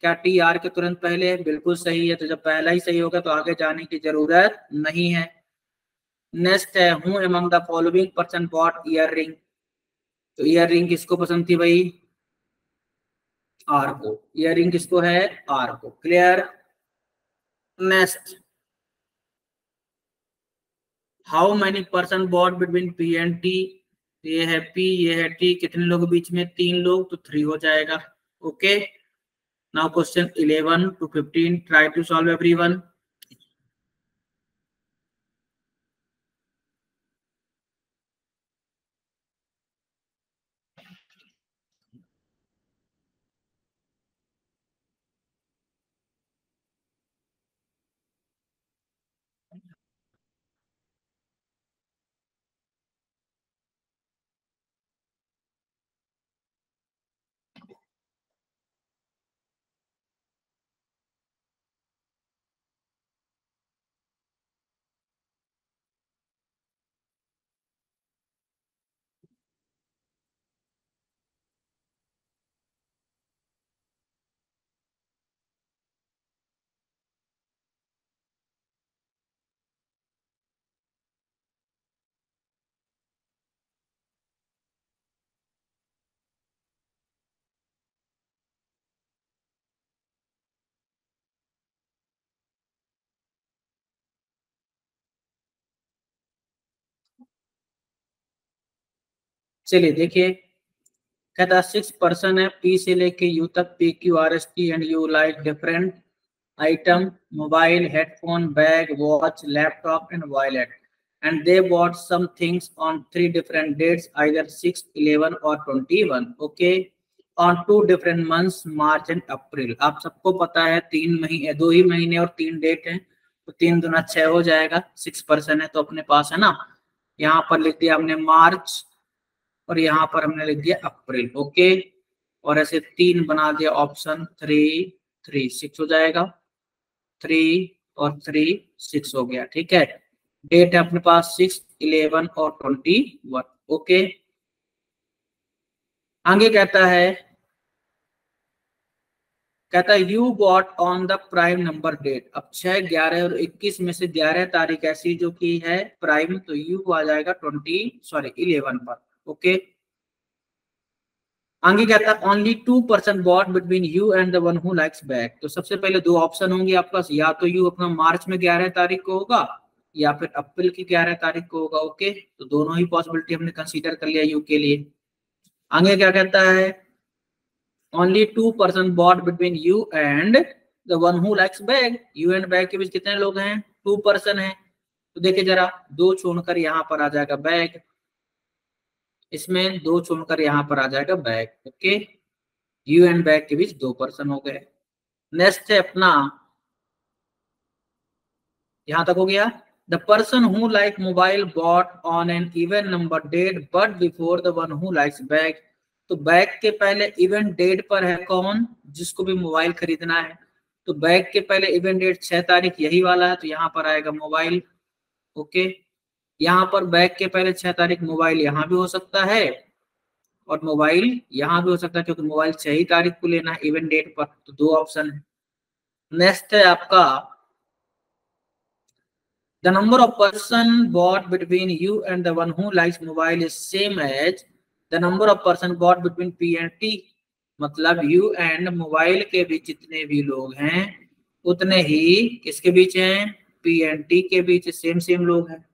क्या टी आर के तुरंत पहले है, बिल्कुल सही है। तो जब पहला ही सही होगा तो आगे जाने की जरूरत नहीं है। नेक्स्ट है who among the following person bought ear ring, तो ईयर रिंग किसको पसंद थी भाई, आर को, ईयर रिंग किसको है, आर को। Clear. Next, how many person bought between P and T, ये है पी, ये है टी, कितने लोग बीच में, 3 लोग, तो 3 हो जाएगा। Okay, now question 11 to 15, try to solve everyone. चलिए देखिए, कहता है 6% है, पी से लेके यू तक, P Q R S T and you like different item, mobile, headphone, bag, watch, laptop, and wallet. And they bought some things on 3 different dates, either 6, 11 or 21. Okay. On 2 different months, March and April. आप सबको पता है 3 महीने, 2 ही महीने और 3 date हैं, तो 3 दूना 6 हो जाएगा। 6% है तो अपने पास है ना, यहाँ पर लिख दिया हमने मार्च और यहाँ पर हमने लिख दिया अप्रैल। ओके, और ऐसे 3 बना दिया, ऑप्शन 3, 3, 6 हो जाएगा। 3 और 3, 6 हो गया। ठीक है, डेट है अपने पास 6, 11 और 21। ओके, आगे कहता है U bought on the prime number date. अब 6, 11 और 21 में से 11 तारीख ऐसी जो कि है प्राइम, तो यू आ जाएगा 11 पर। ओके, आगे कहता है only 2% bought between U and the one who likes bag. तो सबसे पहले 2 ऑप्शन होंगे आपके पास, या तो यू अपना मार्च में 11 तारीख को होगा या फिर अप्रैल की 11 तारीख को होगा। ओके, तो दोनों ही पॉसिबिलिटी हमने कंसीडर कर लिया यू के लिए। आगे क्या कहता है, only 2% bought between U and the one who likes bag. U and bag के बीच कितने लोग हैं, 2% है। तो देखिए जरा, 2 छोड़कर यहाँ पर आ जाएगा बैग, इसमें 2 छोड़कर यहाँ पर आ जाएगा bag. Okay, you and bag के बीच 2% हो गए। नेक्स्ट है अपना, यहां तक हो गया। The person who like mobile bought on an even number date but before the one who likes bag. तो बैग के पहले इवेंट डेट पर है कौन, जिसको भी मोबाइल खरीदना है। तो बैग के पहले इवेंट डेट 6 तारीख यही वाला है, तो यहाँ पर आएगा मोबाइल। ओके, यहाँ पर बैग के पहले 6 तारीख मोबाइल यहाँ भी हो सकता है और मोबाइल यहाँ भी हो सकता है, क्योंकि मोबाइल 6 ही तारीख को लेना है इवेंट डेट पर। तो 2 ऑप्शन है। नेक्स्ट है आपका, the number of person bought between you and the one who likes mobile is same as the number of person bought between P and T। मतलब U and मोबाइल के बीच जितने भी लोग हैं उतने ही किसके बीच हैं, P and T के बीच सेम लोग हैं।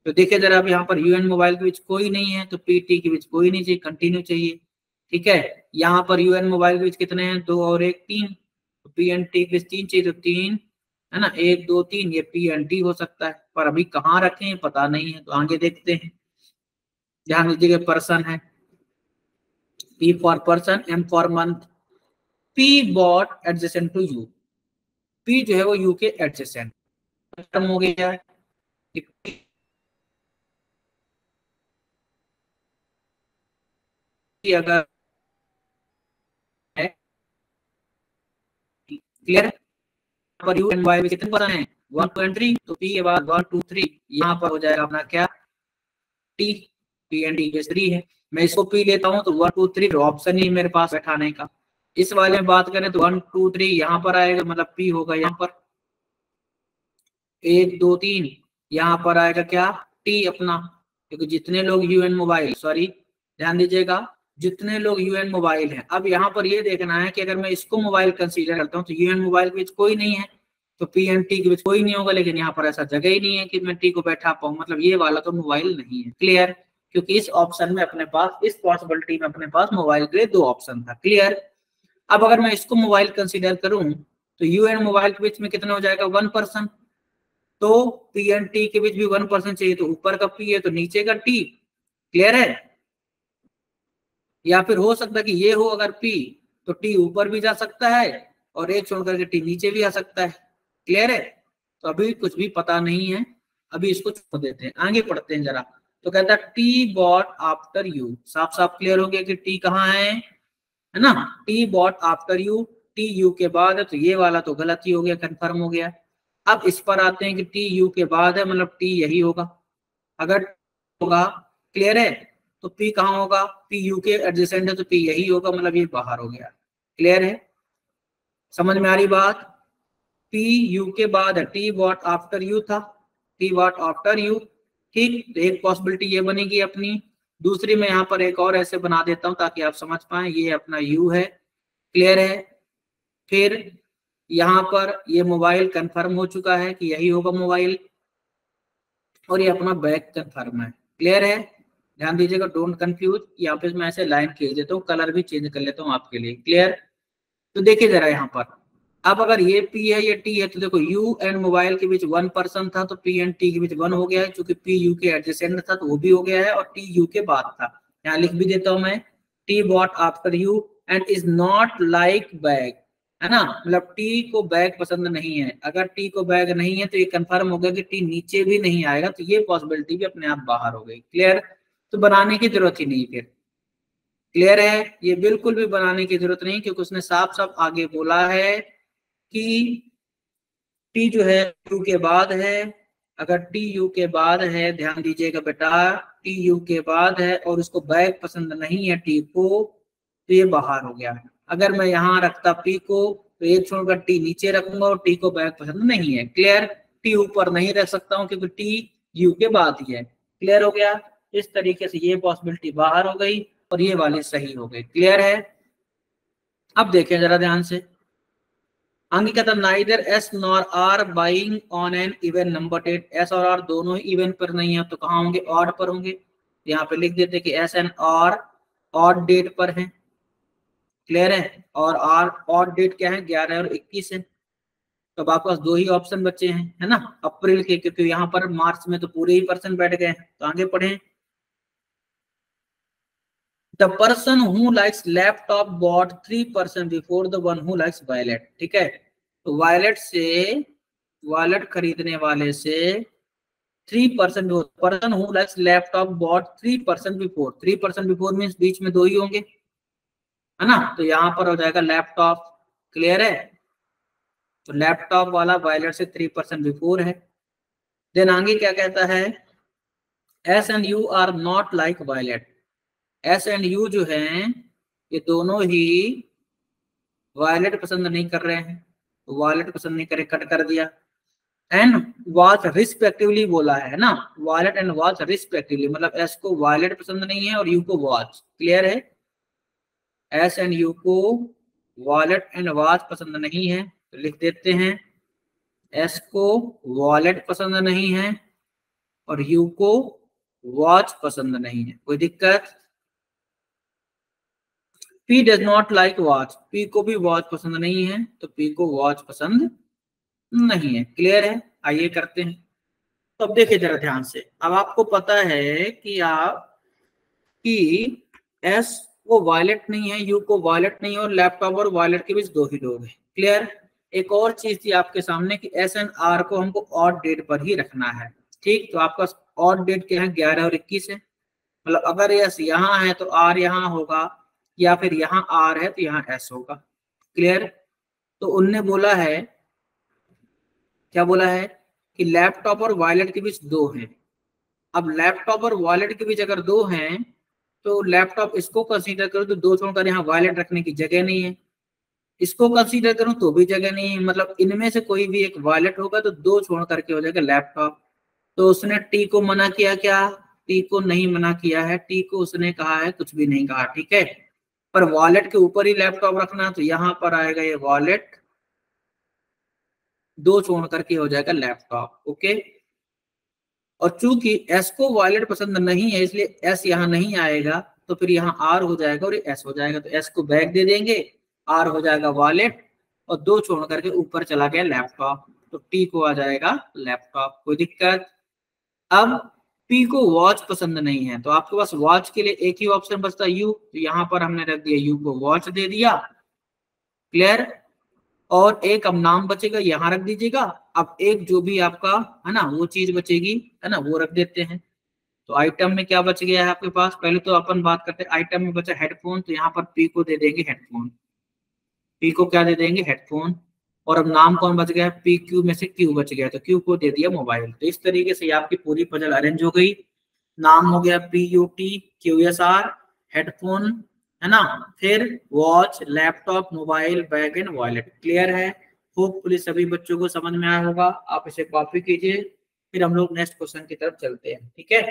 तो देखिए जरा, अब यहाँ पर U and मोबाइल के बीच कोई नहीं है, तो P T के बीच कोई नहीं चाहिए, कंटिन्यू चाहिए। ठीक है, यहाँ पर U and मोबाइल के बीच कितने हैं, 2 और 1, 3। तो P and T के बीच 3 चाहिए, तो 3 है ना, 1, 2, 3, ये P and T हो सकता है, पर अभी कहाँ रखें पता नहीं है, तो आगे देखते हैं। ध्यान दीजिएगा, पर्सन है, P for person, M for month. P bought adjacent to U। P जो है वो U के एडजेसेंट खत्म हो गया है। अगर क्लियर, पर U एंड Y में कितने पर्सन है, 1, 2 and 3। तो P के बाद 1, 2, 3 यहाँ पर हो जाएगा अपना क्या, T। P एंड T के 3 है। मैं इसको P लेता हूँ तो 1, 2, 3 ऑप्शन ही मेरे पास बैठाने का। इस वाले में बात करें तो 1, 2, 3 यहाँ पर आएगा, मतलब P होगा यहाँ पर 1, 2, 3 यहाँ पर आएगा क्या, T अपना। क्योंकि जितने लोग यू एन मोबाइल, सॉरी ध्यान दीजिएगा, जितने लोग यू एन मोबाइल हैं। अब यहाँ पर ये देखना है कि अगर मैं इसको मोबाइल कंसीडर करता हूँ तो यू एन मोबाइल के बीच कोई नहीं है, तो P एंड T के बीच कोई नहीं होगा। लेकिन यहाँ पर ऐसा जगह ही नहीं है कि मैं T को बैठा पाऊँ, मतलब ये वाला तो मोबाइल नहीं है। क्लियर, क्योंकि इस ऑप्शन में अपने पास, इस पॉसिबिलिटी में अपने पास मोबाइल के लिए 2 ऑप्शन था। क्लियर, अब अगर मैं इसको मोबाइल कंसीडर करूं तो यू एंड मोबाइल के बीच में कितना हो जाएगा, 1%। तो P एंड T के बीच भी 1% चाहिए, तो ऊपर का P है तो नीचे का T। क्लियर है, या फिर हो सकता है कि ये हो अगर P, तो T ऊपर भी जा सकता है और एक छोड़ करके T नीचे भी आ सकता है। क्लियर है, तो अभी कुछ भी पता नहीं है, अभी इसको छोड़ देते हैं, आगे पढ़ते हैं जरा। तो कहता है टी बॉट आफ्टर यू। साफ साफ क्लियर हो गया कि टी कहाँ है ना, T bought after U, T U के बाद है, तो ये वाला तो गलत ही हो गया, कंफर्म हो गया। अब इस पर आते हैं कि टी यू के बाद है, मतलब टी यही होगा। अगर होगा, क्लियर है, तो पी कहाँ होगा, पी यू के एडजेसेंट है, तो पी यही होगा, मतलब ये बाहर हो गया। क्लियर है, समझ में आ रही बात। पी यू के बाद है, टी वॉट आफ्टर यू था, टी वॉट आफ्टर यू। ठीक, तो एक पॉसिबिलिटी ये बनेगी अपनी। दूसरी मैं यहाँ पर एक और ऐसे बना देता हूं ताकि आप समझ पाए, ये अपना यू है। क्लियर है, फिर यहाँ पर ये मोबाइल कंफर्म हो चुका है कि यही होगा मोबाइल, और ये अपना बैग कंफर्म है। क्लियर है, ध्यान दीजिएगा, डोंट कंफ्यूज। यहाँ पे मैं ऐसे लाइन खींच देता हूँ, कलर भी चेंज कर लेता हूँ आपके लिए, क्लियर। तो देखिए जरा यहाँ पर, अब अगर ये P है ये T है, तो देखो U एंड मोबाइल के बीच 1% था, तो P एंड T के बीच 1 हो गया है, क्योंकि P U के एडजेसेंट था तो वो भी हो गया है, और T U के बाद था। यहाँ लिख भी देता हूँ मैं, T bought after U and is not like bag, है ना, मतलब T को बैग पसंद नहीं है। अगर T को बैग नहीं है तो ये कंफर्म हो गया कि T नीचे भी नहीं आएगा, तो ये पॉसिबिलिटी भी अपने आप बाहर हो गई, क्लियर। तो बनाने की जरूरत ही नहीं फिर, क्लियर है, ये बिल्कुल भी बनाने की जरूरत नहीं, क्योंकि उसने साफ साफ आगे बोला है कि टी जो है यू के बाद है। अगर टी यू के बाद है, ध्यान दीजिएगा बेटा, टी यू के बाद है और उसको बैग पसंद नहीं है टी को, तो ये बाहर हो गया। अगर मैं यहाँ रखता पी को, तो एक छोड़कर टी नीचे रखूंगा और टी को बैग पसंद नहीं है, क्लियर। टी ऊपर नहीं रख सकता हूँ क्योंकि टी यू के बाद ही है, क्लियर हो गया। इस तरीके से ये पॉसिबिलिटी बाहर हो गई और ये वाली सही हो गई, क्लियर है। अब देखें जरा ध्यान से, आगे कहता neither S nor R buying on an even number date, S और आर दोनों ही इवन पर नहीं है, तो कहाँ होंगे, ऑड पर होंगे। यहाँ पे लिख देते कि S and R odd date पर है, क्लियर है। और आर ऑड डेट क्या है, 11 और 21 है। तो अब आपके पास दो ही ऑप्शन बचे हैं, है ना, अप्रैल के, क्योंकि यहाँ पर मार्च में तो पूरे ही पर्सन बैठ गए हैं। तो आगे पढ़े, the person who likes laptop bought 3% before the one who likes violet, ठीक है। तो वायलेट से, वायलेट खरीदने वाले से 3%, person who likes laptop bought 3% before, 3% before means बीच में दो ही होंगे, है ना। तो यहाँ पर हो जाएगा लैपटॉप, क्लियर है। तो लैपटॉप वाला वायलेट से 3% बिफोर है। देन आगे क्या कहता है, S and U are not like violet, S and U जो है ये दोनों ही वायलेट पसंद नहीं कर रहे हैं, तो वायलेट पसंद नहीं करे, कट कर दिया। एंड वॉच रिस्पेक्टिवली बोला है ना, वॉलेट एंड वॉच रिस्पेक्टिवली, मतलब एस को वॉलेट पसंद नहीं है और यू को वॉच, क्लियर है। एस एंड यू को वॉलेट एंड वॉच पसंद नहीं है, तो लिख देते हैं एस को वॉलेट पसंद नहीं है और यू को वॉच पसंद नहीं है, कोई दिक्कत। P does not like watch, P को भी वॉच पसंद नहीं है, तो पी को वॉच पसंद नहीं है, क्लियर है। आइए करते हैं। तो अब देखिए जरा ध्यान से, अब आपको पता है कि आप कि एस को वायलेट नहीं है, यू को वायलेट नहीं है, और लैपटॉप और वायलेट के बीच दो ही लोग हैं, क्लियर। एक और चीज थी आपके सामने कि एस एंड आर को हमको ऑड डेट पर ही रखना है, ठीक। तो आपका ऑड डेट क्या है, 11 और 21 है। मतलब अगर एस यहाँ है तो आर यहाँ होगा, या फिर यहाँ आर है तो यहाँ एस होगा, क्लियर। तो उनने बोला है, क्या बोला है कि लैपटॉप और वायलेट के बीच दो हैं। अब लैपटॉप और वॉलेट के बीच अगर दो हैं, तो लैपटॉप इसको कंसीडर करो तो दो छोड़कर यहाँ वॉलेट रखने की जगह नहीं है, इसको कंसीडर करूं तो भी जगह नहीं है, मतलब इनमें से कोई भी एक वॉलेट होगा तो दो छोड़ करके हो जाएगा लैपटॉप। तो उसने टी को मना किया क्या, टी को नहीं मना किया है, टी को उसने कहा है कुछ भी नहीं कहा, ठीक है। पर वॉलेट के ऊपर ही लैपटॉप रखना, तो यहाँ पर आएगा ये वॉलेट, दो छोड़ करके हो जाएगा लैपटॉप, ओके। और चूंकि एस को वॉलेट पसंद नहीं है, इसलिए एस यहाँ नहीं आएगा, तो फिर यहाँ आर हो जाएगा और एस हो जाएगा, तो एस को बैक दे देंगे, आर हो जाएगा वॉलेट, और दो छोड़ करके ऊपर चला गया लैपटॉप, तो टी को आ जाएगा लैपटॉप, कोई दिक्कत। अब पी को वॉच पसंद नहीं है, तो आपके पास वॉच के लिए एक ही ऑप्शन बचता है यू, तो यहाँ पर हमने रख दिया यू को वॉच दे दिया, क्लियर। और एक अब नाम बचेगा, यहाँ रख दीजिएगा। अब एक जो भी आपका है ना वो चीज बचेगी, है ना, वो रख देते हैं। तो आइटम में क्या बच गया है आपके पास, पहले तो अपन बात करते हैं, आइटम में बचा हेडफोन, तो यहाँ पर पी को दे देंगे हेडफोन, पी को क्या दे देंगे, हेडफोन। और अब नाम कौन बच गया है, पी क्यू में से क्यू बच गया, तो क्यू को दे दिया मोबाइल। तो इस तरीके से आपकी पूरी पजल अरेंज हो गई। नाम हो गया P U T Q S R, headphone, है ना, फिर watch, laptop, mobile, bag and wallet, clear है। होपफुली सभी बच्चों को समझ में आया होगा, आप इसे कॉपी कीजिए, फिर हम लोग नेक्स्ट क्वेश्चन की तरफ चलते हैं, ठीक है।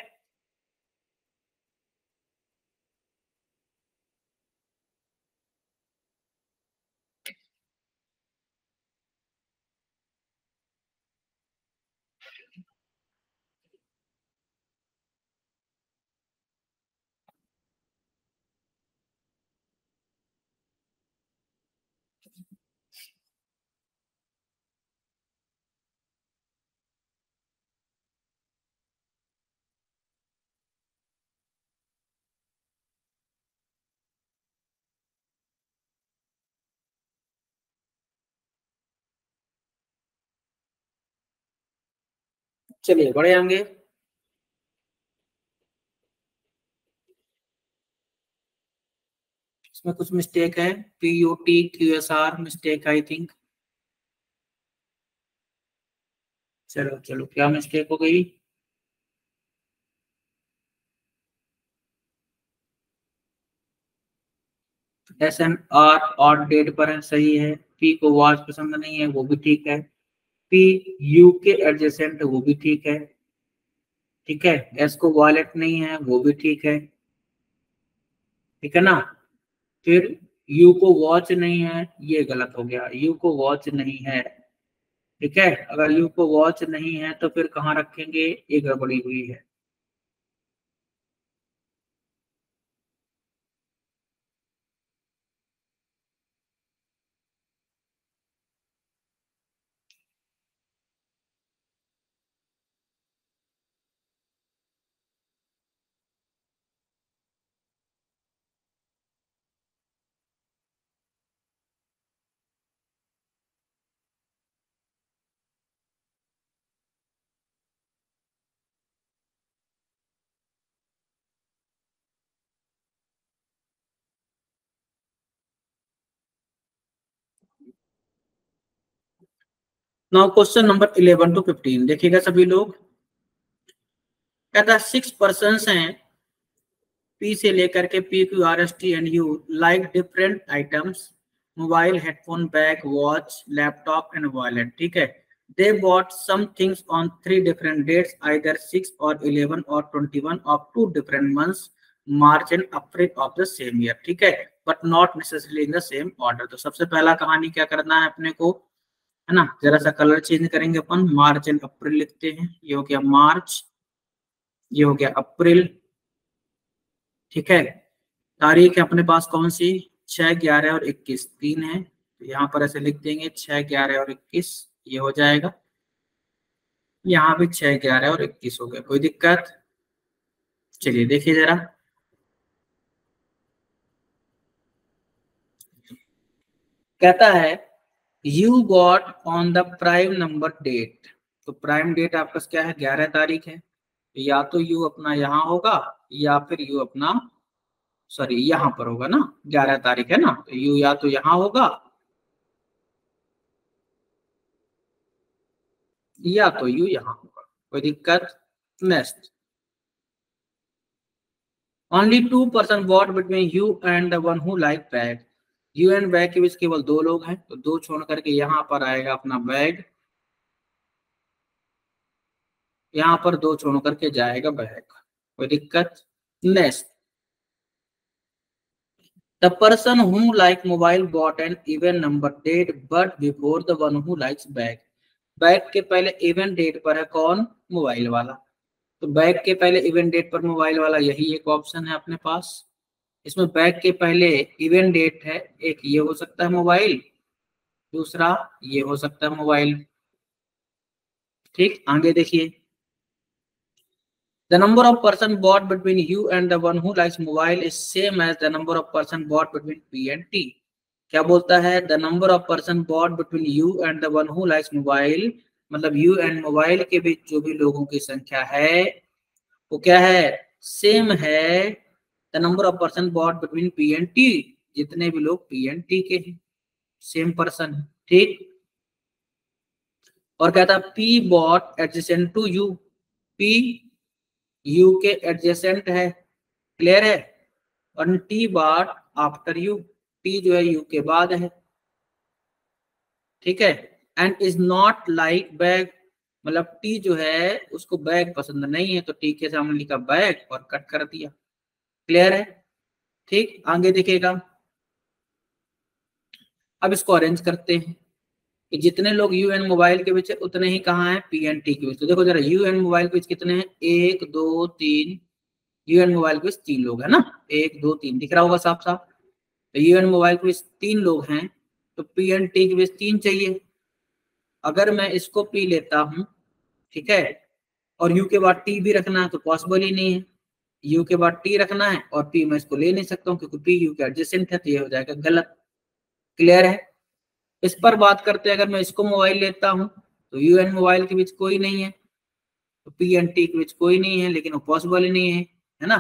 चलिए बढ़े आगे। इसमें कुछ मिस्टेक है, PUTQSR मिस्टेक आई थिंक। चलो चलो, क्या मिस्टेक हो गई? SNR और डेट पर है, सही है। P को वॉच पसंद नहीं है, वो भी ठीक है। PU के एडजेसेंट, वो भी ठीक है। ठीक है। S को वॉलेट नहीं है, वो भी ठीक है। ठीक है ना। फिर U को वॉच नहीं है, ये गलत हो गया, U को वॉच नहीं है। ठीक है, अगर U को वॉच नहीं है तो फिर कहाँ रखेंगे, ये गड़बड़ी हुई है। नाउ क्वेश्चन नंबर 11 to 15 देखिएगा सभी लोग। कहता है 6 पर्सन हैं, P से लेकर के PQRSTNU like different items, mobile, headphone, bag, watch, laptop and wallet. ठीक है। They bought some things on 3 different dates, either 6 और 11 और 21 of 2 different months, March and April of the same year. ठीक है, but not necessarily in the same order. तो सबसे पहला कहानी क्या करना है अपने को, है ना, जरा सा कलर चेंज करेंगे अपन, मार्च एंड अप्रैल लिखते हैं। ये हो गया मार्च, ये हो गया अप्रैल। ठीक है। तारीख है अपने पास कौन सी, 6, 11 और 21, 3 है, तो यहाँ पर ऐसे लिख देंगे 6, 11 और 21, ये हो जाएगा। यहाँ भी 6, 11 और 21 हो गया, कोई दिक्कत? चलिए देखिए जरा। कहता है U got on the prime number date. तो प्राइम डेट आपका क्या है, 11 तारीख है। या तो यू अपना यहाँ होगा, या फिर यू अपना, सॉरी यहाँ पर होगा ना, 11 तारीख है ना, तो यू या तो यहाँ होगा या तो यू यहाँ होगा, कोई दिक्कत? Next, only 2 person what between U and the one who like bag. U and bag के बीच केवल 2 लोग हैं, तो 2 छोड़ करके यहाँ पर आएगा अपना बैग, यहाँ पर 2 छोड़ करके जाएगा बैग, कोई दिक्कत? Next, the person who like mobile bought an even number date but before the one who likes bag. Bag के पहले इवन डेट पर है कौन, मोबाइल वाला। तो बैग के पहले इवन डेट पर मोबाइल वाला, यही एक ऑप्शन है अपने पास। इसमें बैग के पहले इवन डेट है, एक ये हो सकता है मोबाइल, दूसरा ये हो सकता है मोबाइल। ठीक, आगे देखिए। The number of person bought between you and the one who likes mobile is same as the number of person bought between P and T। क्या बोलता है, the number of person bought between U and the one who likes mobile, मतलब U and mobile के बीच जो भी लोगों की संख्या है वो क्या है, सेम है the number of person bought between P and T, जितने भी लोग P एंड T के हैं, सेम पर्सन है। ठीक, और कहता है P bought adjacent to U, P U के एडजेसेंट है, क्लियर है, और T bought after U, T जो है यू के बाद है। ठीक है, and is not like bag, मतलब T जो है उसको बैग पसंद नहीं है, तो T के सामने लिखा बैग और कट कर दिया, क्लियर है। ठीक, आगे देखिएगा। अब इसको अरेंज करते हैं कि जितने लोग यू एंड मोबाइल के बीच है उतने ही कहाँ है, P एंड T के बीच। तो देखो जरा, यू एंड मोबाइल के बीच कितने हैं, 1 2 3, यू एंड मोबाइल के बीच 3 लोग है ना, 1 2 3 दिख रहा होगा साफ साफ। तो यू एंड मोबाइल के बीच 3 लोग हैं, तो P एंड T के बीच 3 चाहिए। अगर मैं इसको P लेता हूं, ठीक है, और यू के बाद T भी रखना है तो पॉसिबल ही नहीं है। यू के बाद T रखना है और P मैं इसको ले नहीं सकता हूँ क्योंकि P यू के एडजेसेंट है, तो ये हो जाएगा गलत, क्लियर है। इस पर बात करते हैं, अगर मैं इसको मोबाइल लेता हूं तो यू एंड मोबाइल के बीच कोई नहीं है, तो पी एंड टी के बीच कोई नहीं है, लेकिन वो पॉसिबल ही नहीं है ना।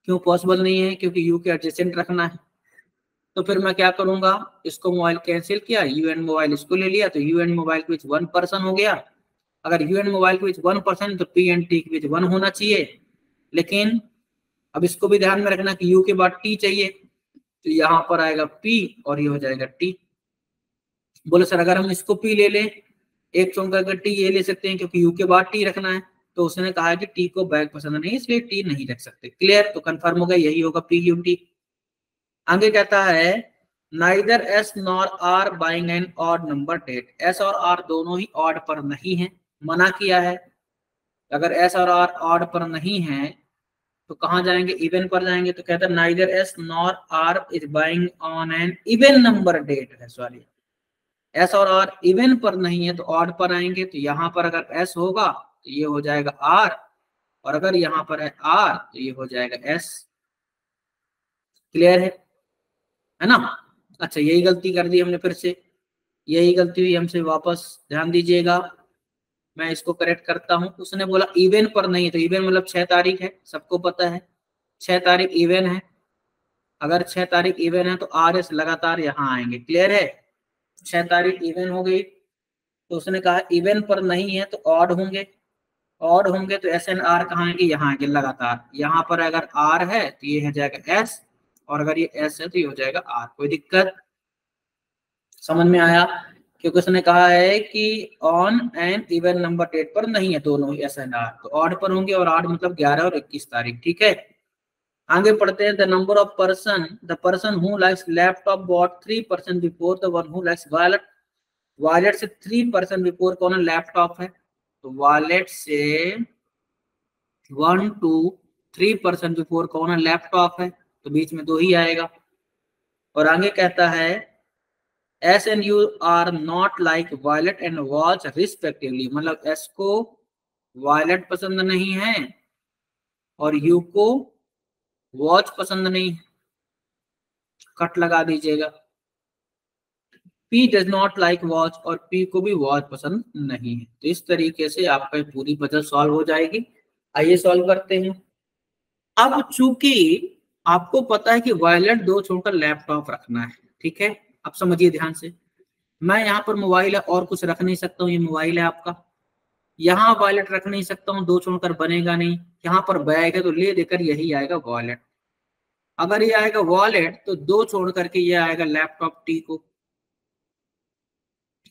क्यों पॉसिबल नहीं है? क्योंकि यू के एडजेसेंट रखना है। तो फिर मैं क्या करूंगा, इसको मोबाइल कैंसिल किया, यू एंड मोबाइल इसको ले लिया, तो यू एंड मोबाइल के बीच 1% हो गया। अगर यू एंड मोबाइल के बीच 1% तो पी एंड टी के बीच 1 होना चाहिए। लेकिन अब इसको भी ध्यान में रखना कि यू के बाद टी चाहिए, तो यहाँ पर आएगा पी और ये हो जाएगा टी। बोले सर अगर हम इसको पी ले लें, एक चुन करके टी ये ले सकते हैं क्योंकि यू के बाद टी रखना है। तो उसने कहा कि टी को बैग पसंद नहीं, इसलिए टी नहीं रख सकते। क्लियर? तो कंफर्म हो गया, यही होगा पी यू टी। आगे कहता है neither S nor R buying an odd number date. S और आर दोनों ही ऑड पर नहीं है, मना किया है। अगर एस और आर ऑड पर नहीं है तो कहां जाएंगे? इवन पर जाएंगे। तो कहता है neither S nor R is buying on an even number date है, सॉरी एस और आर इवन पर नहीं है तो ऑड पर आएंगे। तो यहां पर अगर एस होगा तो ये हो जाएगा आर, और अगर यहाँ पर है आर तो ये हो जाएगा एस। क्लियर है ना? अच्छा, यही गलती कर दी हमने फिर से, यही गलती हुई हमसे, वापस ध्यान दीजिएगा। मैं इसको करेक्ट करता हूं। उसने बोला इवन पर नहीं, तो इवन मतलब 6 तारीख है, सबको पता है 6 तारीख इवन है। अगर 6 तारीख इवन है तो आर एस लगातार यहाँ आएंगे। क्लियर है? 6 तारीख इवन हो गई, तो उसने कहा इवन पर नहीं है तो ऑड होंगे। ऑड होंगे तो एस एंड आर कहाँ आएंगे? यहाँ आएंगे लगातार। यहाँ पर अगर आर है तो ये हो जाएगा एस, और अगर ये एस है तो ये हो जाएगा आर। कोई दिक्कत? समझ में आया? क्योंकि उसने कहा है कि on an even number date पर नहीं है दोनों ही एस एंड आर, तो ऑड पर होंगे, और ऑड मतलब 11 और 21 तारीख। ठीक है, आगे पढ़ते हैं। The number of person, the person who likes laptop bought 3% before the one who likes wallet. Wallet से 3% बिफोर कौन लैपटॉप है? तो वॉलेट से 1 to 3% बिफोर कौन है? लैपटॉप है, तो बीच में 2 ही आएगा। और आगे कहता है S and U are not like wallet and watch respectively. मतलब एस को वॉलेट पसंद नहीं है और यू को वॉच पसंद नहीं है, कट लगा दीजिएगा। P does not like watch, और पी को भी वॉच पसंद नहीं है। तो इस तरीके से आपका पूरी पजल सॉल्व हो जाएगी। आइए सॉल्व करते हैं। अब चूंकि आपको पता है कि वॉलेट 2 छोड़कर लैपटॉप रखना है, ठीक है, अब समझिए ध्यान से। मैं यहाँ पर मोबाइल है और कुछ रख नहीं सकता हूँ, ये मोबाइल है आपका। यहाँ वॉलेट रख नहीं सकता हूँ, 2 छोड़कर बनेगा नहीं। यहाँ पर बैग है तो ले देकर यही आएगा वॉलेट। अगर ये आएगा वॉलेट तो 2 छोड़ करके ये आएगा लैपटॉप टी को।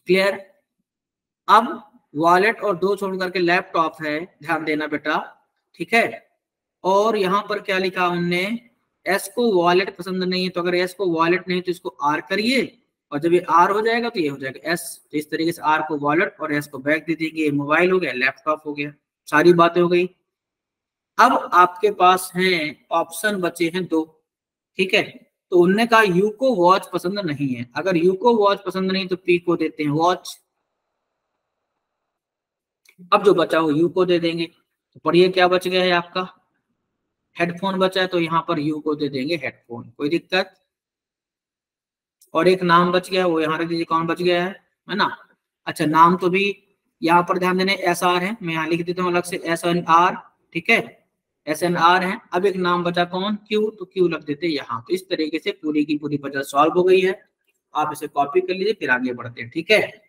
क्लियर? अब वॉलेट और 2 छोड़ करके लैपटॉप है, ध्यान देना बेटा, ठीक है। और यहाँ पर क्या लिखा हमने? एस को वॉलेट पसंद नहीं है, तो अगर एस को वॉलेट नहीं तो इसको आर करिए, और जब ये आर हो जाएगा तो ये हो जाएगा एस। तो इस तरीके से आर को वॉलेट और एस को बैग दे देंगे। ये मोबाइल हो गया, लैपटॉप हो गया, सारी बातें हो गई। अब आपके पास हैं ऑप्शन बचे हैं 2, ठीक है। तो उनने कहा यू को वॉच पसंद नहीं है। अगर यू को वॉच पसंद नहीं तो पी को देते हैं वॉच। अब जो बचा हो यू को दे देंगे। तो पढ़िए क्या बच गया है आपका? हेडफोन बचा है, तो यहाँ पर यू को दे देंगे हेडफोन। कोई दिक्कत? और एक नाम बच गया, वो यहाँ रख दीजिए, कौन बच गया है ना? अच्छा, नाम तो भी यहाँ पर ध्यान देने एस आर है, मैं यहाँ लिख देता हूँ अलग से एस एन आर, ठीक है, एस एन आर है। अब एक नाम बचा कौन? क्यू, तो क्यू लग देते यहाँ। तो इस तरीके से पूरी की पूरी पजल सॉल्व हो गई है। आप इसे कॉपी कर लीजिए, फिर आगे बढ़ते हैं, ठीक है।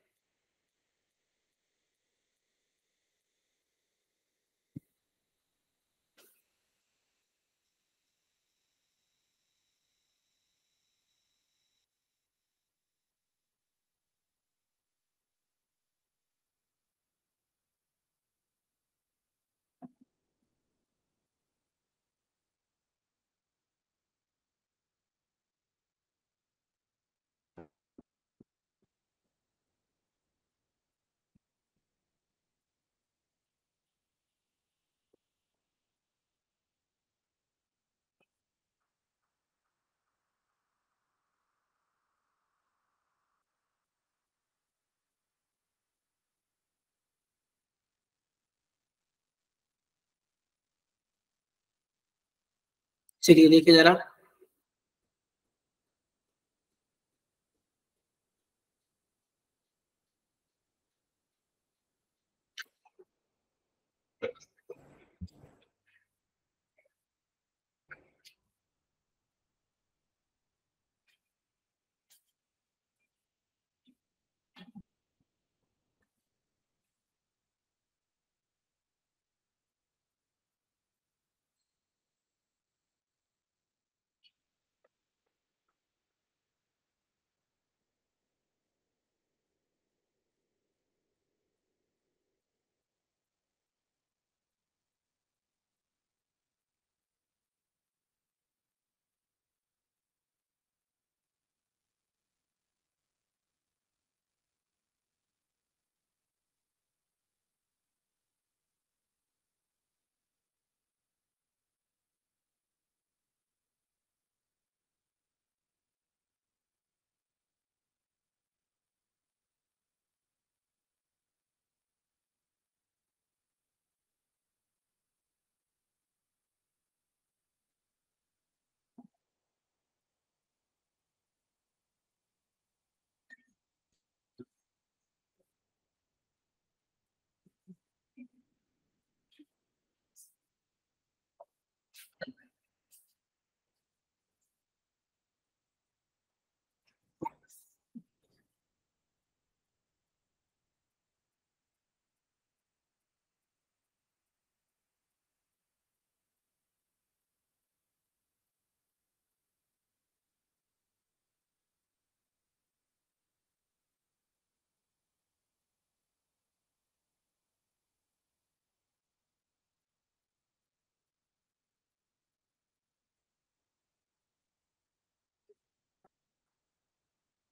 चलिए देखिए जरा,